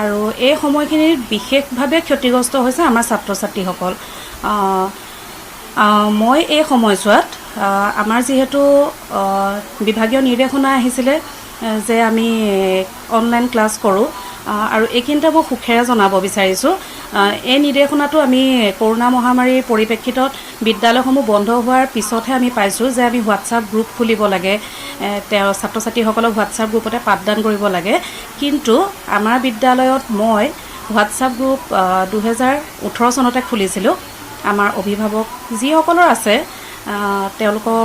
আৰু এই সময়খিনিত বিশেষভাৱে ক্ষতিগ্ৰস্ত হৈছে আমাৰ ছাত্ৰ ছাত্ৰীসকল। মই এই সময়ছোৱাত আমাৰ যিহেতু বিভাগীয় নিৰ্দেশনা আহিছিলে যে আমি অনলাইন ক্লাছ কৰোঁ, আৰু এইখিনিতে মই সুখেৰে জনাব বিচাৰিছোঁ এই নিৰ্দেশনাটো আমি কৰোণা মহামাৰীৰ পৰিপ্ৰেক্ষিতত বিদ্যালয়সমূহ বন্ধ হোৱাৰ পিছতহে আমি পাইছোঁ যে আমি হোৱাটছআপ গ্ৰুপ খুলিব লাগে, তেওঁ ছাত্ৰ ছাত্ৰীসকলক হোৱাটছআপ গ্ৰুপতে পাঠদান কৰিব লাগে। কিন্তু আমাৰ বিদ্যালয়ত মই হোৱাটছআপ গ্ৰুপ 2018 চনতে খুলিছিলোঁ। আমাৰ অভিভাৱক যিসকলৰ আছে তেওঁলোকৰ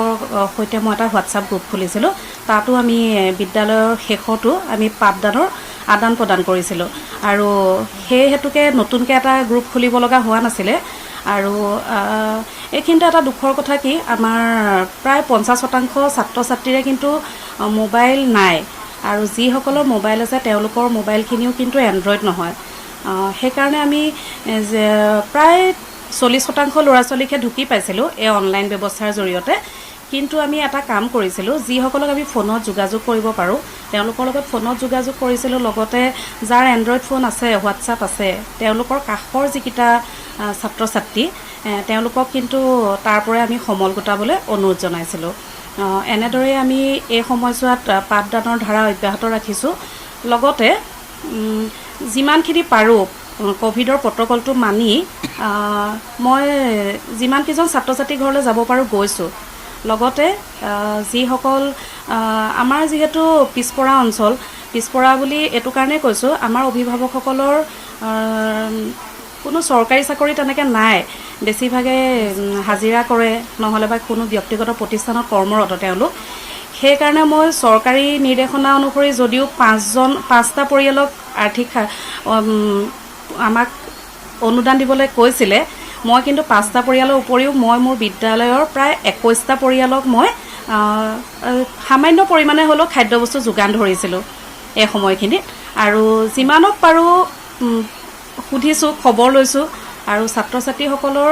সৈতে মই এটা হোৱাটছআপ গ্ৰুপ খুলিছিলোঁ। তাতো আমি বিদ্যালয়ৰ শেষতো আমি পাঠদানৰ আদান প্ৰদান কৰিছিলোঁ, আৰু সেই হেতুকে নতুনকৈ এটা গ্ৰুপ খুলিব লগা হোৱা নাছিলে। আৰু এইখিনিতে এটা দুখৰ কথা কি, আমাৰ প্ৰায় 50% ছাত্ৰ ছাত্ৰীৰে কিন্তু মোবাইল নাই, আৰু যিসকলৰ মোবাইল আছে তেওঁলোকৰ মোবাইলখিনিও কিন্তু এণ্ড্ৰইড নহয়। সেইকাৰণে আমি প্ৰায় 40% ল'ৰা ছোৱালীকে ঢুকি পাইছিলোঁ এই অনলাইন ব্যৱস্থাৰ জৰিয়তে। কিন্তু আমি এটা কাম কৰিছিলোঁ, যিসকলক আমি ফোনত যোগাযোগ কৰিব পাৰোঁ তেওঁলোকৰ লগত ফোনত যোগাযোগ কৰিছিলোঁ। লগতে যাৰ এণ্ড্ৰইড ফোন আছে, হোৱাটছআপ আছে, তেওঁলোকৰ কাষৰ যিকেইটা ছাত্ৰ ছাত্ৰী তেওঁলোকক কিন্তু তাৰ পৰাই আমি সমল গোটাবলৈ অনুৰোধ জনাইছিলোঁ। এনেদৰে আমি এই সময়ছোৱাত পাঠদানৰ ধাৰা অব্যাহত ৰাখিছোঁ। লগতে যিমানখিনি পাৰোঁ ক'ভিডৰ প্ৰট'কলটো মানি মই যিমানকেইজন ছাত্ৰ ছাত্ৰী ঘৰলৈ যাব পাৰোঁ গৈছোঁ। লগতে যিসকল আমাৰ যিহেতু পিছপৰা অঞ্চল, পিছপৰা বুলি এইটো কাৰণেই কৈছোঁ, আমাৰ অভিভাৱকসকলৰ কোনো চৰকাৰী চাকৰি তেনেকৈ নাই, বেছিভাগে হাজিৰা কৰে, নহ'লে বা কোনো ব্যক্তিগত প্ৰতিষ্ঠানত কৰ্মৰত তেওঁলোক। সেইকাৰণে মই চৰকাৰী নিৰ্দেশনা অনুসৰি যদিও 5টা পৰিয়ালক আৰ্থিক আমাক অনুদান দিবলৈ কৈছিলে, মই কিন্তু 5টা পৰিয়ালৰ উপৰিও মই মোৰ বিদ্যালয়ৰ প্ৰায় 21টা পৰিয়ালক মই সামান্য পৰিমাণে হ'লেও খাদ্যবস্তু যোগান ধৰিছিলোঁ এই সময়খিনিত। আৰু যিমানক পাৰোঁ সুধিছোঁ, খবৰ লৈছোঁ। আৰু ছাত্ৰ ছাত্ৰীসকলৰ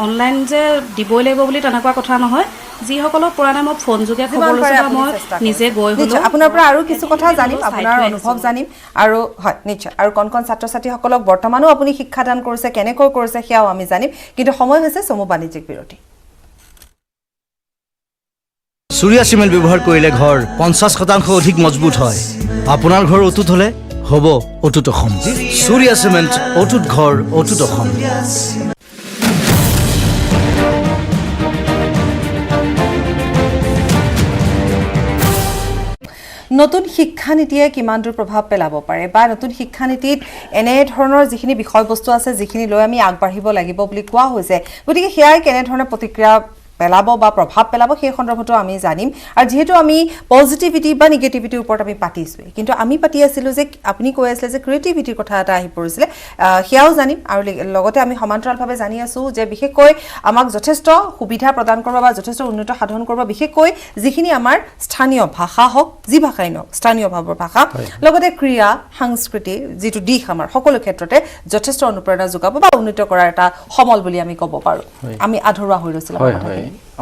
অনলাইন যে দিবই লাগিব বুলি তেনেকুৱা কথা নহয়, যিসকলৰ পৰা নাই মই ফোন যোগে খবৰ লৈছোঁ, মই নিজে গৈ হ'লেও আপোনাৰ পৰা আৰু কিছু কথা জানিম, আপোনাৰ অনুভৱ জানিম। আৰু হয় নিশ্চয়, আৰু কণ ছাত্ৰ ছাত্ৰীসকলক বৰ্তমানো আপুনি শিক্ষাদান কৰিছে, কেনেকৈ কৰিছে সেয়াও আমি জানিম। কিন্তু সময় হৈছে চমু বাণিজ্যিক বিৰতি। চুৰিয়া চিমেণ্ট ব্যৱহাৰ কৰিলে ঘৰ 50% অধিক মজবুত হয়। আপোনাৰ ঘৰ অটুট হ'লে হ'ব অটুট অসম। চুৰিয়া চিমেণ্ট, অটুট ঘৰ, অটুট অসম। নতুন শিক্ষানীতিয়ে কিমান দূৰ প্ৰভাৱ পেলাব পাৰে, বা নতুন শিক্ষানীতিত এনেধৰণৰ যিখিনি বিষয়বস্তু আছে যিখিনি লৈ আমি আগবাঢ়িব লাগিব বুলি কোৱা হৈছে, গতিকে সেয়াই কেনেধৰণে প্ৰতিক্ৰিয়া পেলাব বা প্ৰভাৱ পেলাব সেই সন্দৰ্ভতো আমি জানিম। আৰু যিহেতু আমি পজিটিভিটি বা নিগেটিভিটিৰ ওপৰত আমি পাতিছোঁৱেই, কিন্তু আমি পাতি আছিলোঁ যে আপুনি কৈ আছিলে যে ক্ৰিয়েটিভিটিৰ কথা এটা আহি পৰিছিলে, সেয়াও জানিম। আৰু লগতে আমি সমান্তৰালভাৱে জানি আছোঁ যে বিশেষকৈ আমাক যথেষ্ট সুবিধা প্ৰদান কৰিব বা যথেষ্ট উন্নত সাধন কৰিব, বিশেষকৈ যিখিনি আমাৰ স্থানীয় ভাষা হওক, যি ভাষাই নহওক স্থানীয় ভাৱৰ ভাষা, লগতে ক্ৰীড়া সংস্কৃতি যিটো দিশ আমাৰ সকলো ক্ষেত্ৰতে যথেষ্ট অনুপ্ৰেৰণা যোগাব বা উন্নত কৰাৰ এটা সমল বুলি আমি ক'ব পাৰোঁ। আমি আধৰুৱা হৈ ৰৈছিলোঁ।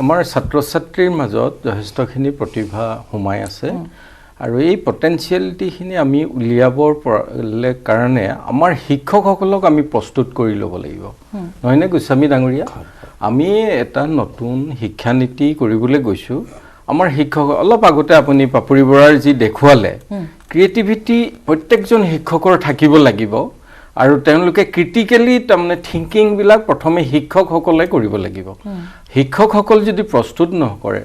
আমাৰ ছাত্ৰ ছাত্ৰীৰ মাজত যথেষ্টখিনি প্ৰতিভা সোমাই আছে, আৰু এই পটেঞ্চিয়েলিটিখিনি আমি উলিয়াবৰ কাৰণে আমাৰ শিক্ষকসকলক আমি প্ৰস্তুত কৰি ল'ব লাগিব, নহয়নে গোস্বামী ডাঙৰীয়া? আমি এটা নতুন শিক্ষানীতি কৰিবলৈ গৈছোঁ। আমাৰ শিক্ষক অলপ আগতে আপুনি পাপৰি বৰাৰ যি দেখুৱালে, ক্ৰিয়েটিভিটি প্ৰত্যেকজন শিক্ষকৰ থাকিব লাগিব, আৰু তেওঁলোকে ক্ৰিটিকেলি তাৰমানে থিংকিংবিলাক প্ৰথমে শিক্ষকসকলে কৰিব লাগিব। শিক্ষকসকল যদি প্ৰস্তুত নকৰে,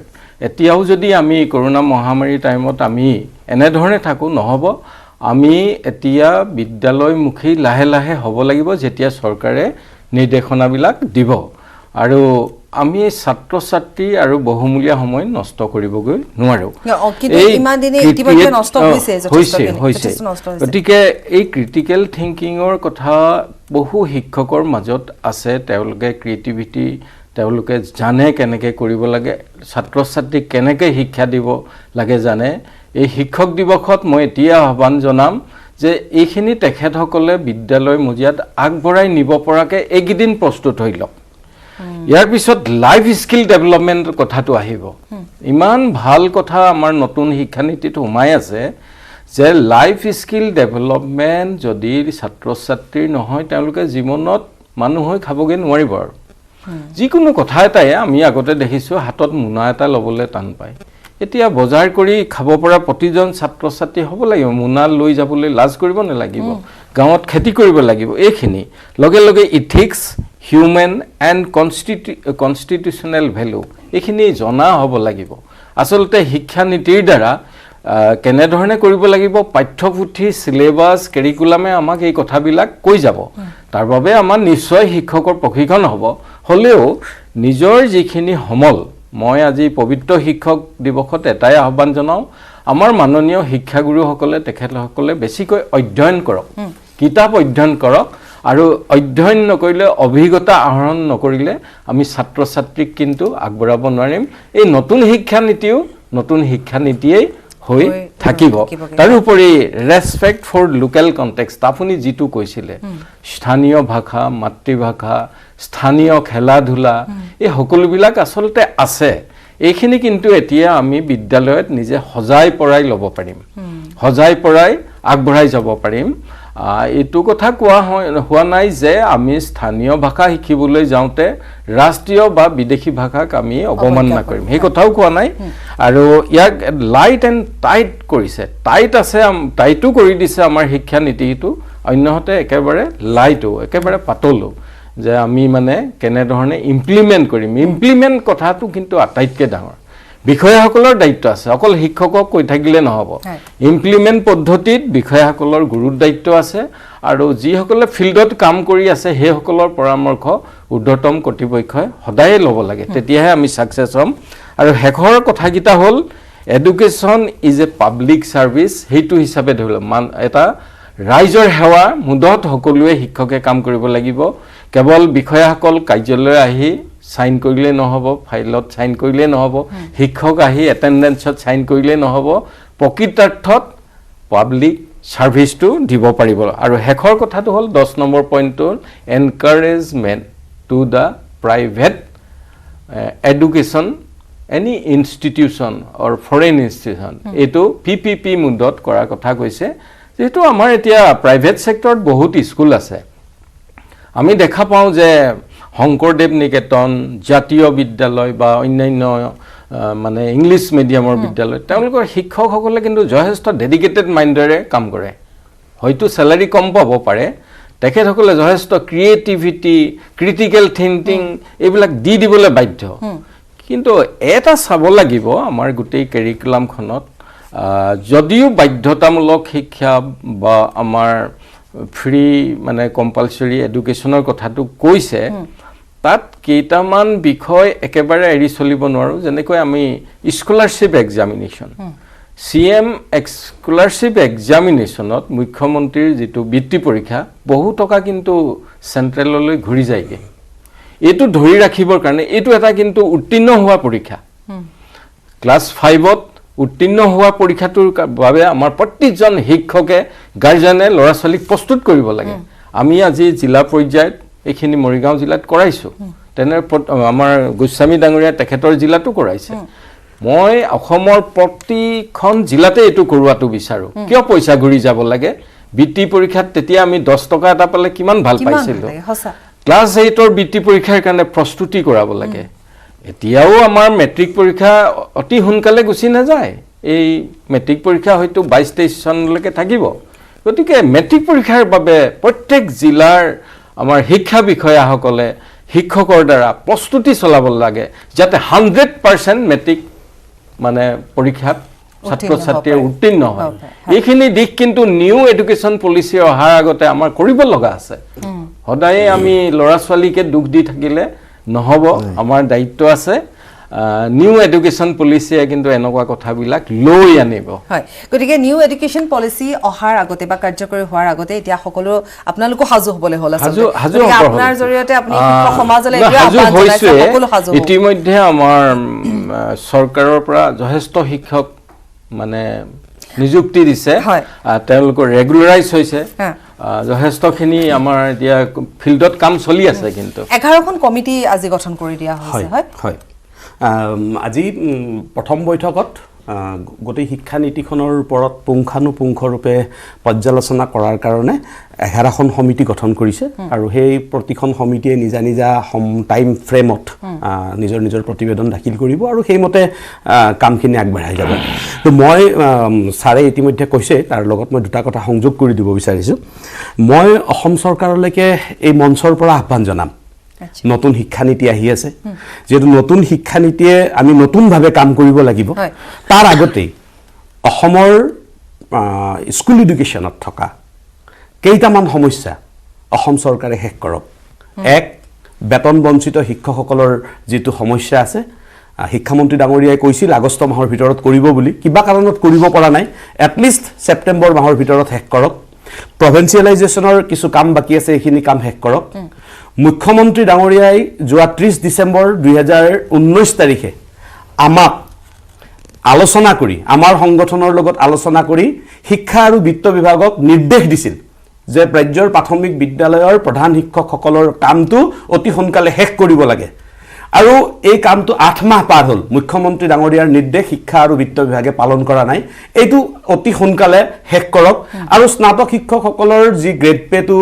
এতিয়াও যদি আমি কৰোণা মহামাৰীৰ টাইমত আমি এনেধৰণে থাকোঁ নহ'ব। আমি এতিয়া বিদ্যালয়মুখী লাহে লাহে হ'ব লাগিব, যেতিয়া চৰকাৰে নিৰ্দেশনাবিলাক দিব। আৰু আমি ছাত্ৰ ছাত্ৰী আৰু বহুমূলীয়া সময় নষ্ট কৰিবগৈ নোৱাৰোঁ। গতিকে এই ক্ৰিটিকেল থিংকিঙৰ কথা বহু শিক্ষকৰ মাজত আছে, তেওঁলোকে ক্ৰিয়েটিভিটি তেওঁলোকে জানে কেনেকৈ কৰিব লাগে, ছাত্ৰ ছাত্ৰীক কেনেকৈ শিক্ষা দিব লাগে জানে। এই শিক্ষক দিৱসত মই এতিয়া আহ্বান জনাম যে এইখিনি তেখেতসকলে বিদ্যালয় মজিয়াত আগবঢ়াই নিব পৰাকৈ এইকেইদিন প্ৰস্তুত হৈ লওক। ইয়াৰ পিছত লাইফ স্কিল ডেভেলপমেণ্টৰ কথাটো আহিব। ইমান ভাল কথা আমাৰ নতুন শিক্ষানীতিত সোমাই আছে যে লাইফ স্কিল ডেভেলপমেণ্ট যদি ছাত্ৰ ছাত্ৰীৰ নহয় তেওঁলোকে জীৱনত মানুহ হৈ খাবগৈ নোৱাৰিব। আৰু যিকোনো কথা এটাই আমি আগতে দেখিছোঁ হাতত মোনা এটা ল'বলৈ টান পায়, এতিয়া বজাৰ কৰি খাব পৰা প্ৰতিজন ছাত্ৰ ছাত্ৰী হ'ব লাগিব, মোনা লৈ যাবলৈ লাজ কৰিব নালাগিব, গাঁৱত খেতি কৰিব লাগিব। এইখিনি লগে লগে ethics, human and constitutional value এইখিনি জনা হ'ব লাগিব। আচলতে শিক্ষানীতিৰ দ্বাৰা কেনেধৰণে কৰিব লাগিব, পাঠ্যপুথি, চিলেবাছ, কেৰিকুলামে আমাক এই কথাবিলাক কৈ যাব। তাৰ বাবে আমাৰ নিশ্চয় শিক্ষকৰ প্ৰশিক্ষণ হ'ব। হ'লেও নিজৰ যিখিনি সমল, মই আজি পবিত্ৰ শিক্ষক দিৱসত এটাই আহ্বান জনাওঁ, আমাৰ মাননীয় শিক্ষাগুৰুসকলে তেখেতসকলে বেছিকৈ অধ্যয়ন কৰক, কিতাপ অধ্যয়ন কৰক। আৰু অধ্যয়ন নকৰিলে, অভিজ্ঞতা আহৰণ নকৰিলে আমি ছাত্ৰ ছাত্ৰীক কিন্তু আগবঢ়াব নোৱাৰিম। এই নতুন শিক্ষানীতিও নতুন শিক্ষানীতিয়েই হৈ থাকিব। তাৰোপৰি ৰেচপেক্ট ফৰ লোকেল কণ্টেক্সট, আপুনি যিটো কৈছিলে, স্থানীয় ভাষা, মাতৃভাষা, স্থানীয় খেলা ধূলা, এই সকলোবিলাক আচলতে আছে। এইখিনি কিন্তু এতিয়া আমি বিদ্যালয়ত নিজে সজাই পৰাই ল'ব পাৰিম, সজাই পৰাই আগবঢ়াই যাব পাৰিম। এইটো কথা কোৱা হোৱা নাই যে আমি স্থানীয় ভাষা শিকিবলৈ যাওঁতে ৰাষ্ট্ৰীয় বা বিদেশী ভাষাক আমি অৱমাননা কৰিম, সেই কথাও কোৱা নাই। আৰু ইয়াক লাইট এণ্ড টাইট কৰিছে, টাইটো কৰি দিছে আমাৰ শিক্ষানীতিটো, অন্যহাতে একেবাৰে লাইটো, একেবাৰে পাতলো, যে আমি মানে কেনেধৰণে ইমপ্লিমেণ্ট কৰিম। ইমপ্লিমেণ্ট কথাটো কিন্তু আটাইতকৈ ডাঙৰ। বিষয়াসকলৰ দায়িত্ব আছে, অকল শিক্ষকক কৈ থাকিলে নহ'ব। ইমপ্লিমেণ্ট পদ্ধতিত বিষয়াসকলৰ গুৰুৰ দায়িত্ব আছে, আৰু যিসকলে ফিল্ডত কাম কৰি আছে সেইসকলৰ পৰামৰ্শ ঊৰ্ধ্বতম কৰ্তৃপক্ষই সদায়ে ল'ব লাগে, তেতিয়াহে আমি ছাকচেছ হ'ম। আৰু শেষৰ কথাকেইটা হ'ল education is a public service, সেইটো হিচাপে ধৰি লওক এটা ৰাইজৰ সেৱা মুদত সকলোৱে শিক্ষকে কাম কৰিব লাগিব। কেৱল বিষয়াসকল কাৰ্যালয়লৈ আহি চাইন কৰিলে নহ'ব, ফাইলত চাইন কৰিলে নহ'ব, শিক্ষক আহি এটেণ্ডেঞ্চত চাইন কৰিলে নহ'ব, প্ৰকৃতাৰ্থত পাব্লিক ছাৰ্ভিচটো দিব পাৰিব। আৰু শেষৰ কথাটো হ'ল 10 নম্বৰ পইণ্টটো, encouragement to the private education any institution or foreign institution, এইটো PPP মুডত কৰাৰ কথা কৈছে। যিহেতু আমাৰ এতিয়া প্ৰাইভেট ছেক্টৰত বহুত স্কুল আছে, আমি দেখা পাওঁ যে শংকৰদেৱ নিকেতন, জাতীয় বিদ্যালয় বা অন্যান্য মানে ইংলিছ মিডিয়ামৰ বিদ্যালয়, তেওঁলোকৰ শিক্ষকসকলে কিন্তু যথেষ্ট ডেডিকেটেড মাইণ্ডেৰে কাম কৰে। হয়তো চেলাৰী কম পাব পাৰে, তেখেতসকলে যথেষ্ট ক্ৰিয়েটিভিটি, ক্ৰিটিকেল থিংকিং এইবিলাক দি দিবলৈ বাধ্য। কিন্তু এটা চাব লাগিব আমাৰ গোটেই কেৰিকুলামখনত, যদিও বাধ্যতামূলক শিক্ষা বা আমাৰ ফ্ৰী মানে কম্পালচৰি এডুকেশ্যনৰ কথাটো কৈছে, তাত কেইটামান বিষয় একেবাৰে এৰি চলিব নোৱাৰোঁ। যেনেকৈ আমি স্কলাৰশ্বিপ এক্সামিনেশ্যন, CM স্কলাৰশ্বিপ এক্সামিনেশ্যনত মুখ্যমন্ত্ৰীৰ যিটো বৃত্তি পৰীক্ষা, বহু টকা কিন্তু চেণ্ট্ৰেললৈ ঘূৰি যায়গৈ। এইটো ধৰি ৰাখিবৰ কাৰণে এইটো এটা কিন্তু উত্তীৰ্ণ হোৱা পৰীক্ষা। ক্লাছ 5ত উত্তীৰ্ণ হোৱা পৰীক্ষাটোৰ বাবে আমাৰ প্ৰত্যেকজন শিক্ষকে, গাৰ্জেনে ল'ৰা ছোৱালীক প্ৰস্তুত কৰিব লাগে। আমি আজি জিলা পৰ্যায়ত এইখিনি মৰিগাঁও জিলাত কৰাইছোঁ, তেনে আমাৰ গোস্বামী ডাঙৰীয়া তেখেতৰ জিলাতো কৰাইছে। মই অসমৰ প্ৰতিখন জিলাতে এইটো কৰোৱাটো বিচাৰোঁ। কিয় পইচা ঘূৰি যাব লাগে? বৃত্তি পৰীক্ষাত তেতিয়া আমি 10 টকা এটা পালে কিমান ভাল পাইছিলোঁ। ক্লাছ 8ৰ বৃত্তি পৰীক্ষাৰ কাৰণে প্ৰস্তুতি কৰাব লাগে। এতিয়াও আমাৰ মেট্ৰিক পৰীক্ষা অতি সোনকালে গুচি নাযায়, এই মেট্ৰিক পৰীক্ষা হয়তো 22-23 চনলৈকে থাকিব। গতিকে মেট্ৰিক পৰীক্ষাৰ বাবে প্ৰত্যেক জিলাৰ আমাৰ শিক্ষা বিষয়াসকলে শিক্ষকৰ দ্বাৰা প্ৰস্তুতি চলাব লাগে, যাতে 100% মেট্ৰিক মানে পৰীক্ষাত ছাত্ৰ ছাত্ৰীয়ে উত্তীৰ্ণ হয়। এইখিনি দিশ কিন্তু নিউ এডুকেশ্যন পলিচি অহাৰ আগতে আমাৰ কৰিব লগা আছে। সদায়ে আমি ল'ৰা ছোৱালীকে দুখ দি থাকিলে নহ'ব, আমাৰ দায়িত্ব আছে। নিউ এডুকেশ্যন পলিচিয়ে কিন্তু এনেকুৱা কথাবিলাক লৈ আনিব হয় গতিকে নিউ এডুকেশ্যন পলিচি অহাৰ আগতে বা কাৰ্যকৰী হোৱাৰ আগতে এতিয়া সকলো আপোনালোকো সাজু হ'বলৈ হ'ল সাজু আপোনাৰ জৰিয়তে আপুনি শিক্ষক সমাজলৈ আহ্বান জনাইছে সকলো সাজু ইতিমধ্যে আমাৰ চৰকাৰৰ পৰা যথেষ্ট শিক্ষক মানে নিযুক্তি দিছে তেওঁলোকৰ ৰেগুলাৰাইজ হৈছে যথেষ্টখিনি আমাৰ এতিয়া ফিল্ডত কাম চলি আছে কিন্তু 11খন কমিটি আজি গঠন কৰি দিয়া হৈছে হয় হয় আজি প্ৰথম বৈঠকত গোটেই শিক্ষা নীতিখনৰ ওপৰত পুংখানুপুংখৰূপে পৰ্যালোচনা কৰাৰ কাৰণে 11খন সমিতি গঠন কৰিছে আৰু সেই প্ৰতিখন সমিতিয়ে নিজা নিজা টাইম ফ্ৰেমত নিজৰ নিজৰ প্ৰতিবেদন দাখিল কৰিব আৰু সেইমতে কামখিনি আগবঢ়াই যাব তো মই ছাৰে ইতিমধ্যে কৈছে তাৰ লগত মই দুটা কথা সংযোগ কৰি দিব বিচাৰিছোঁ মই অসম চৰকাৰলৈকে এই মঞ্চৰ পৰা আহ্বান জনাম নতুন শিক্ষানীতি আহি আছে যেহেতু নতুন শিক্ষানীতিয়ে আমি নতুনভাৱে কাম কৰিব লাগিব তাৰ আগতেই অসমৰ স্কুল এডুকেশ্যনত থকা কেইটামান সমস্যা অসম চৰকাৰে শেষ কৰক এক বেতন বঞ্চিত শিক্ষকসকলৰ যিটো সমস্যা আছে শিক্ষামন্ত্ৰী ডাঙৰীয়াই কৈছিল আগষ্ট মাহৰ ভিতৰত কৰিব বুলি কিবা কাৰণত কৰিব পৰা নাই এটলিষ্ট ছেপ্টেম্বৰ মাহৰ ভিতৰত শেষ কৰক প্ৰভিন্সিয়েলাইজেশ্যনৰ কিছু কাম বাকী আছে এইখিনি কাম শেষ কৰক মুখ্যমন্ত্ৰী ডাঙৰীয়াই যোৱা 30 ডিচেম্বৰ 2019 তাৰিখে আমাক আলোচনা কৰি আমাৰ সংগঠনৰ লগত আলোচনা কৰি শিক্ষা আৰু বিত্ত বিভাগক নিৰ্দেশ দিছিল যে ৰাজ্যৰ প্ৰাথমিক বিদ্যালয়ৰ প্ৰধান শিক্ষকসকলৰ কামটো অতি সোনকালে শেষ কৰিব লাগে আৰু এই কামটো 8 মাহ পাৰ হ'ল মুখ্যমন্ত্ৰী ডাঙৰীয়াৰ নিৰ্দেশ শিক্ষা আৰু বিত্ত বিভাগে পালন কৰা নাই এইটো অতি সোনকালে শেষ কৰক আৰু স্নাতক শিক্ষকসকলৰ যি গ্ৰেড পেটো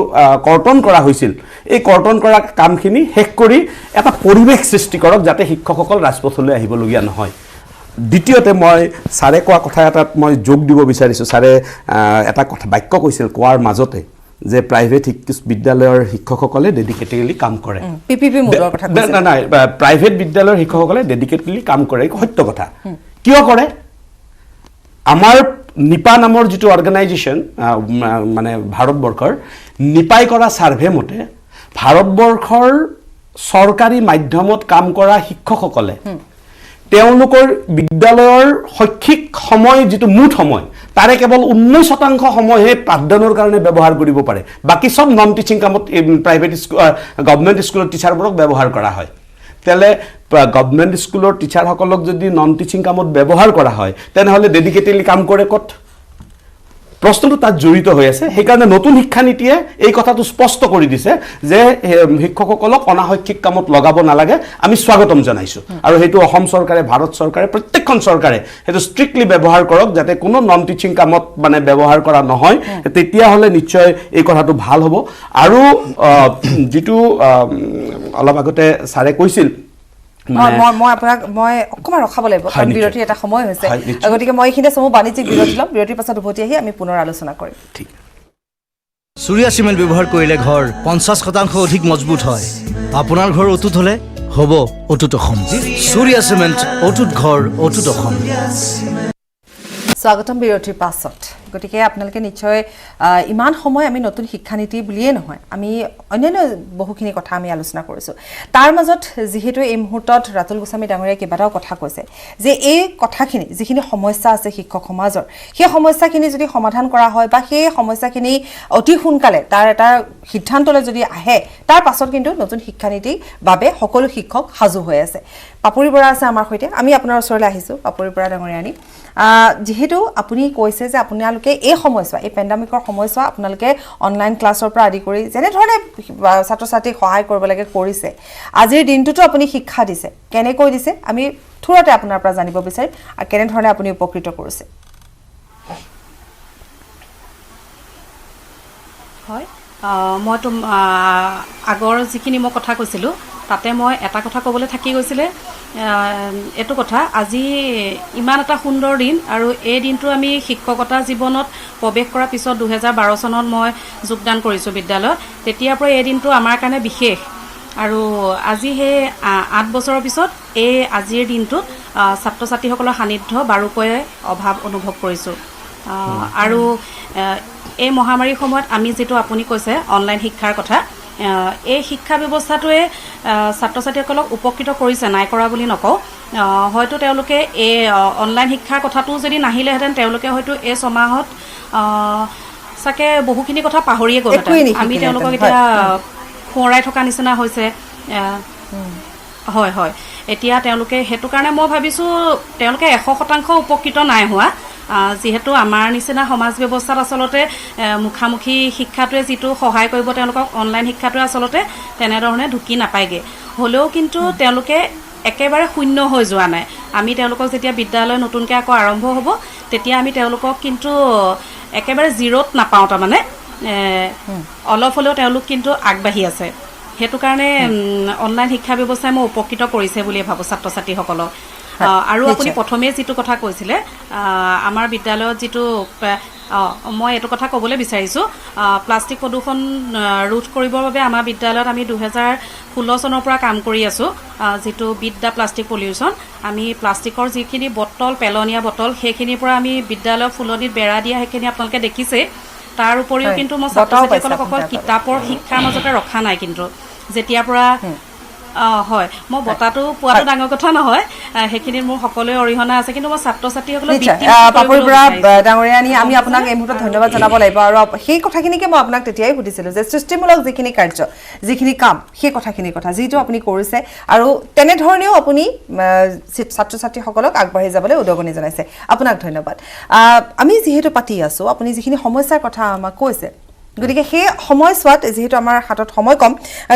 কৰ্তন কৰা হৈছিল এই কৰ্তন কৰা কামখিনি শেষ কৰি এটা পৰিৱেশ সৃষ্টি কৰক যাতে শিক্ষকসকল ৰাজপথলৈ আহিবলগীয়া নহয় দ্বিতীয়তে মই ছাৰে কোৱা কথা এটাত মই যোগ দিব বিচাৰিছোঁ ছাৰে এটা কথা বাক্য কৈছিল কোৱাৰ মাজতে যে প্ৰাইভেট বিদ্যালয়ৰ শিক্ষকসকলে ডেডিকেটেডলি কাম কৰে পিপিপি মুদৰ কথা কৈছে নাই প্ৰাইভেট বিদ্যালয়ৰ শিক্ষকসকলে ডেডিকেটেডলি কাম কৰে সত্য কথা কিয় কৰে আমাৰ নিপা নামৰ যিটো অৰ্গেনাইজেশ্যন মানে ভাৰতবৰ্ষৰ নিপাই কৰা সাৰ্ভে মতে ভাৰতবৰ্ষৰ চৰকাৰী মাধ্যমত কাম কৰা শিক্ষকসকলে তেওঁলোকৰ বিদ্যালয়ৰ শৈক্ষিক সময় যিটো মুঠ সময় তাৰে কেৱল 19% সময়হে পাঠদানৰ কাৰণে ব্যৱহাৰ কৰিব পাৰে বাকি সব নন টিচিং কামত প্ৰাইভেট গভৰ্ণমেণ্ট স্কুলৰ টিচাৰবোৰক ব্যৱহাৰ কৰা হয় তেলে গভৰ্ণমেণ্ট স্কুলৰ টিচাৰসকলক যদি নন টিচিং কামত ব্যৱহাৰ কৰা হয় তেনেহলে ডেডিকেটেডলি কাম কৰে কত প্ৰশ্নটো তাত জড়িত হৈ আছে সেইকাৰণে নতুন শিক্ষানীতিয়ে এই কথাটো স্পষ্ট কৰি দিছে যে শিক্ষকসকলক অনাশৈক্ষিক কামত লগাব নালাগে আমি স্বাগতম জনাইছো আৰু হেতু অসম চৰকাৰে ভাৰত চৰকাৰে প্ৰত্যেকখন চৰকাৰে হেতু ষ্ট্ৰিক্টলি ব্যৱহাৰ কৰক যাতে কোনো নন টিচিং কামত মানে ব্যৱহাৰ কৰা নহয় তেতিয়া হলে নিশ্চয় এই কথাটো ভাল হ'ব আৰু যেটো অলপ আগতে ছাৰে কৈছিল মই আপোনাক মই অকমান ৰখাব লাগিব কাৰণ বিৰতি এটা সময় হৈছে গতিকে মই এইখিনিতে সময় বাণিজ্যিক বিৰতি ল'ম বিৰতিৰ পাছত উভতি আহি আমি পুনৰ আলোচনা কৰিম ঠিক চুৰিয়া চিমেণ্ট ব্যৱহাৰ কৰিলে ঘৰ 50% অধিক মজবুত হয় আপোনাৰ ঘৰ অটুট হলে হ'ব অটুট অসম চুৰিয়া চিমেণ্ট অটুট ঘৰ অটুট অসম স্বাগতম বিৰতিৰ পাছত গতিকে আপোনালোকে নিশ্চয় ইমান সময় আমি নতুন শিক্ষানীতি বুলিয়ে নহয় আমি অন্যান্য বহুখিনি কথা আমি আলোচনা কৰিছোঁ তাৰ মাজত যিহেতু এই মুহূৰ্তত ৰাতুল গোস্বামী ডাঙৰীয়াই কেইবাটাও কথা কৈছে যে এই কথাখিনি যিখিনি সমস্যা আছে শিক্ষক সমাজৰ সেই সমস্যাখিনি যদি সমাধান কৰা হয় বা সেই সমস্যাখিনি অতি সোনকালে তাৰ এটা সিদ্ধান্তলৈ যদি আহে তাৰ পাছত কিন্তু নতুন শিক্ষানীতিৰ বাবে সকলো শিক্ষক সাজু হৈ আছে পাপৰি বৰা আছে আমাৰ সৈতে আমি আপোনাৰ ওচৰলৈ আহিছোঁ পাপৰি বৰা ডাঙৰীয়ানী যেহেতু আপুনি কৈছে যে আপোনালোকে এই সময়ছোৱা এই পেণ্ডামিকৰ সময়ছোৱা আপোনালোকে অনলাইন ক্লাছৰ পৰা আদি কৰি যেনে ধৰণে ছাত্ৰ ছাত্ৰীক সহায় কৰিব লাগে কৰিছে আজিৰ দিনটোতো আপুনি শিক্ষা দিছে কেনেকৈ দিছে আমি থুৰতে আপোনাৰ পৰা জানিব বিচাৰিম আৰু কেনে ধৰণে আপুনি উপকৃত কৰিছে হয় মই তো আগৰ যিখিনি মই কথা কৈছিলোঁ তাতে মই এটা কথা ক'বলৈ থাকি গৈছিলে এইটো কথা আজি ইমান এটা সুন্দৰ দিন আৰু এই দিনটো আমি শিক্ষকতা জীৱনত প্ৰৱেশ কৰাৰ পিছত 2012 চনত মই যোগদান কৰিছোঁ বিদ্যালয়ত তেতিয়াৰ পৰা এই দিনটো আমাৰ কাৰণে বিশেষ আৰু আজি সেই 8 বছৰৰ পিছত এই আজিৰ দিনটোত ছাত্ৰ ছাত্ৰীসকলৰ সান্নিধ্য বাৰুকৈ অভাৱ অনুভৱ কৰিছোঁ আৰু এই মহামাৰীৰ সময়ত আমি যেটো আপুনি কৈছে অনলাইন শিক্ষাৰ কথা এই শিক্ষা ব্যৱস্থাটোৱে ছাত্ৰ ছাত্ৰীসকলক উপকৃত কৰিছে নাই কৰা বুলি নকওঁ হয়তো তেওঁলোকে এই অনলাইন শিক্ষাৰ কথাটো যদি নাহিলেহেঁতেন তেওঁলোকে হয়তো এই ছমাহত চাগে বহুখিনি কথা পাহৰিয়ে গ'লহেঁতেন আমি তেওঁলোকক এতিয়া সোঁৱৰাই থকা নিচিনা হৈছে হয় হয় এতিয়া তেওঁলোকে সেইটো কাৰণে মই ভাবিছোঁ তেওঁলোকে 100% উপকৃত নাই হোৱা যিহেতু আমাৰ নিচিনা সমাজ ব্যৱস্থাত আচলতে মুখামুখি শিক্ষাটোৱে যিটো সহায় কৰিব তেওঁলোকক অনলাইন শিক্ষাটোৱে আচলতে তেনেধৰণে ঢুকি নাপায়গৈ হ'লেও কিন্তু তেওঁলোকে একেবাৰে শূন্য হৈ যোৱা নাই আমি তেওঁলোকক যেতিয়া বিদ্যালয় নতুনকৈ আকৌ আৰম্ভ হ'ব তেতিয়া আমি তেওঁলোকক কিন্তু একেবাৰে জিৰ'ত নাপাওঁ তাৰমানে অলপ হ'লেও তেওঁলোক কিন্তু আগবাঢ়ি আছে সেইটো কাৰণে অনলাইন শিক্ষা ব্যৱস্থাই মই উপকৃত কৰিছে বুলিয়ে ভাবোঁ ছাত্ৰ ছাত্ৰীসকলক আৰু আপুনি প্ৰথমে যিটো কথা কৈছিলে আমাৰ বিদ্যালয়ত যিটো মই এইটো কথা ক'বলৈ বিচাৰিছোঁ প্লাষ্টিক প্ৰদূষণ ৰোধ কৰিবৰ বাবে আমাৰ বিদ্যালয়ত আমি 2016 চনৰ পৰা কাম কৰি আছোঁ যিটো বিট দ্য প্লাষ্টিক পলিউশ্যন আমি প্লাষ্টিকৰ যিখিনি বটল পেলনীয়া বটল সেইখিনিৰ পৰা আমি বিদ্যালয়ৰ ফুলনিত বেৰা দিয়া সেইখিনি আপোনালোকে দেখিছে তাৰ উপৰিও কিন্তু মই ছাত্ৰ ছাত্ৰীসকলক অকল কিতাপৰ শিক্ষাৰ মাজতে ৰখা নাই কিন্তু যেতিয়াৰ পৰা হয় মই বঁটাটো পোৱাটো ডাঙৰ কথা নহয় সেইখিনিত মোৰ সকলোৱে অৰিহণা আছে কিন্তু মই ছাত্ৰ ছাত্ৰীসকলক পাপৰি বৰা ডাঙৰীয়ানী আমি আপোনাক এই মুহূৰ্তত ধন্যবাদ জনাব লাগিব আৰু সেই কথাখিনিকে মই আপোনাক তেতিয়াই সুধিছিলোঁ যে সৃষ্টিমূলক যিখিনি কাৰ্য যিখিনি কাম সেই কথাখিনিৰ কথা যিটো আপুনি কৰিছে আৰু তেনেধৰণেও আপুনি ছাত্ৰ ছাত্ৰীসকলক আগবাঢ়ি যাবলৈ উদগনি জনাইছে আপোনাক ধন্যবাদ আমি যিহেতু পাতি আছোঁ আপুনি যিখিনি সমস্যাৰ কথা আমাক কৈছে গতিকে সেই সময়ছোৱাত যিহেতু আমাৰ হাতত সময় কম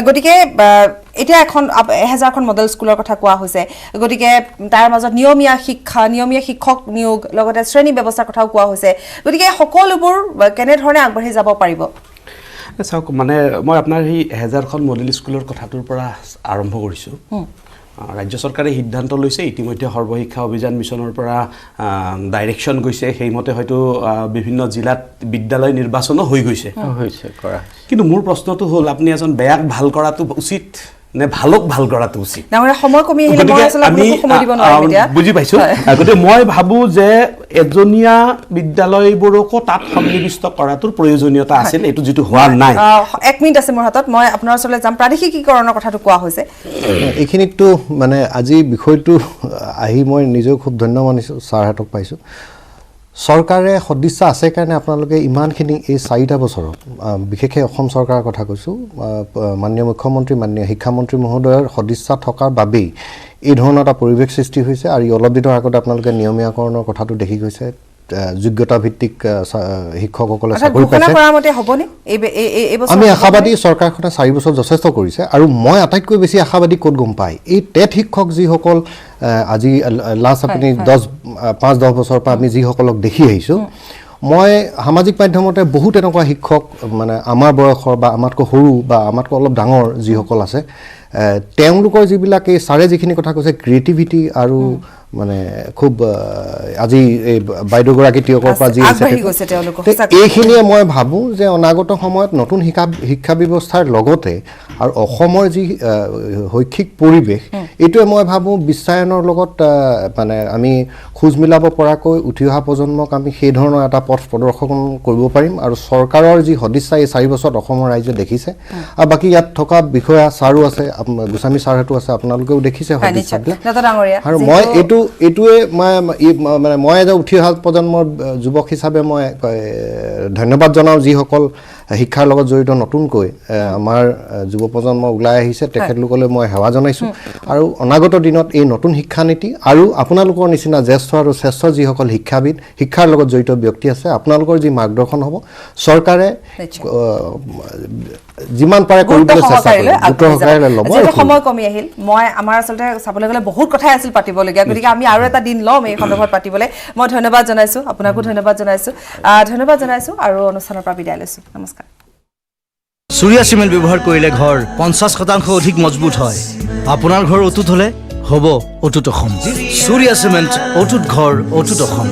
গতিকে এতিয়া 1000খন মডেল স্কুলৰ কথা কোৱা হৈছে গতিকে তাৰ মাজত নিয়মীয়া শিক্ষক নিয়োগ লগতে শ্ৰেণী ব্যৱস্থাৰ কথাও কোৱা হৈছে গতিকে সকলোবোৰ কেনেধৰণে আগবাঢ়ি যাব পাৰিব চাওক মানে মই আপোনাৰ সেই 1000খন মডেল স্কুলৰ কথাটোৰ পৰা আৰম্ভ কৰিছোঁ ৰাজ্য চৰকাৰে সিদ্ধান্ত লৈছে ইতিমধ্যে সৰ্বশিক্ষা অভিযান মিছনৰ পৰা ডাইৰেকশ্যন গৈছে সেইমতে হয়তো বিভিন্ন জিলাত বিদ্যালয় নিৰ্বাচনো হৈ গৈছে কৰা কিন্তু মোৰ প্ৰশ্নটো হ'ল আপুনি এজন বেয়াক ভাল কৰাটো উচিত নে ভালক ভাল কৰাটো উচিত সময় কমি আহিলে মই আসলে আপোনাক সময় দিব নোৱাৰিম এতিয়া বুজি পাইছোঁ গতিকে মই ভাবোঁ যে এজনীয়া বিদ্যালয়বোৰকো তাত সন্নিৱিষ্ট কৰাটোৰ প্ৰয়োজনীয়তা আছিল এইটো যিটো হোৱা নাই 1 মিনিট আছে মোৰ হাতত মই আপোনাৰ ওচৰলৈ যাম প্ৰাদেশিকীকৰণৰ কথাটো কোৱা হৈছে এইখিনিতো মানে আজি বিষয়টো আহি মই নিজেও খুব ধন্য মানিছোঁ ছাৰহঁতক পাইছোঁ চৰকাৰে সদিচ্ছা আছে কাৰণে আপোনালোকে ইমানখিনি এই 4টা বছৰত বিশেষকৈ অসম চৰকাৰৰ কথা কৈছোঁ মাননীয় মুখ্যমন্ত্ৰী মাননীয় শিক্ষামন্ত্ৰী মহোদয়ৰ সদিচ্ছা থকাৰ বাবেই এই ধৰণৰ এটা পৰিৱেশ সৃষ্টি হৈছে আৰু অলপ দিনৰ আগতে আপোনালোকে নিয়মীয়াকৰণৰ কথাটো দেখি গৈছে যোগ্যতা ভিত্তিক শিক্ষকসকলে চাকৰি পাইছে আমি আশাবাদী চৰকাৰখনে 4 বছৰ যথেষ্ট কৰিছে আৰু মই আটাইতকৈ বেছি আশাবাদী ক'ত গম পায় এই টেট শিক্ষক যিসকল আজি লাষ্ট আপুনি 5-10 বছৰৰ পৰা আমি যিসকলক দেখি আহিছোঁ মই সামাজিক মাধ্যমতে বহুত এনেকুৱা শিক্ষক মানে আমাৰ বয়সৰ বা আমাতকৈ সৰু বা আমাতকৈ অলপ ডাঙৰ যিসকল আছে তেওঁলোকৰ যিবিলাক এই ছাৰে যিখিনি কথা কৈছে ক্ৰিয়েটিভিটি আৰু মানে খুব আজি এই বাইদেউগৰাকী টিয়কৰ পৰা যি আছে এইখিনিয়ে মই ভাবোঁ যে অনাগত সময়ত নতুন শিক্ষা ব্যৱস্থাৰ লগতে আৰু অসমৰ যি শৈক্ষিক পৰিৱেশ এইটোৱে মই ভাবোঁ বিশ্বায়নৰ লগত মানে আমি খোজ মিলাব পৰাকৈ উঠি অহা প্ৰজন্মক আমি সেই ধৰণৰ এটা পথ প্ৰদৰ্শন কৰিব পাৰিম আৰু চৰকাৰৰ যি সদিচ্ছা এই 4 বছৰত অসমৰ ৰাইজে দেখিছে আৰু বাকী ইয়াত থকা বিষয়া ছাৰো আছে গোস্বামী ছাৰহঁতো আছে আপোনালোকেও দেখিছে সদিচ্ছাবিলাক আৰু মই এইটোৱে মানে মই এজন উঠি অহা প্ৰজন্মৰ যুৱক হিচাপে মই ধন্যবাদ জনাওঁ যিসকল শিক্ষাৰ লগত জড়িত নতুনকৈ আমাৰ যুৱ প্ৰজন্ম ওলাই আহিছে তেখেতলোকলৈ মই সেৱা জনাইছোঁ আৰু অনাগত দিনত এই নতুন শিক্ষানীতি আৰু আপোনালোকৰ নিচিনা জ্যেষ্ঠ আৰু শ্ৰেষ্ঠ যিসকল শিক্ষাবিদ শিক্ষাৰ লগত জড়িত ব্যক্তি আছে আপোনালোকৰ যি মাৰ্গদৰ্শন হ'ব চৰকাৰে যিমান পাৰে কৰিবলৈ চেষ্টা কৰিব সময় কমি আহিল মই আমাৰ আচলতে চাবলৈ গ'লে বহুত কথাই আছিল পাতিবলগীয়া গতিকে আমি আৰু এটা দিন ল'ম এই সন্দৰ্ভত পাতিবলৈ মই ধন্যবাদ জনাইছোঁ আপোনাকো ধন্যবাদ জনাইছোঁ আৰু অনুষ্ঠানৰ পৰা বিদায় লৈছোঁ নমস্কাৰ চুৰিয়া চিমেণ্ট ব্যৱহাৰ কৰিলে ঘৰ 50% অধিক মজবুত হয় আপোনাৰ ঘৰ অটুট হ'লে হ'ব অটুট অসম চুৰিয়া চিমেণ্ট অটুট ঘৰ অটুট অসম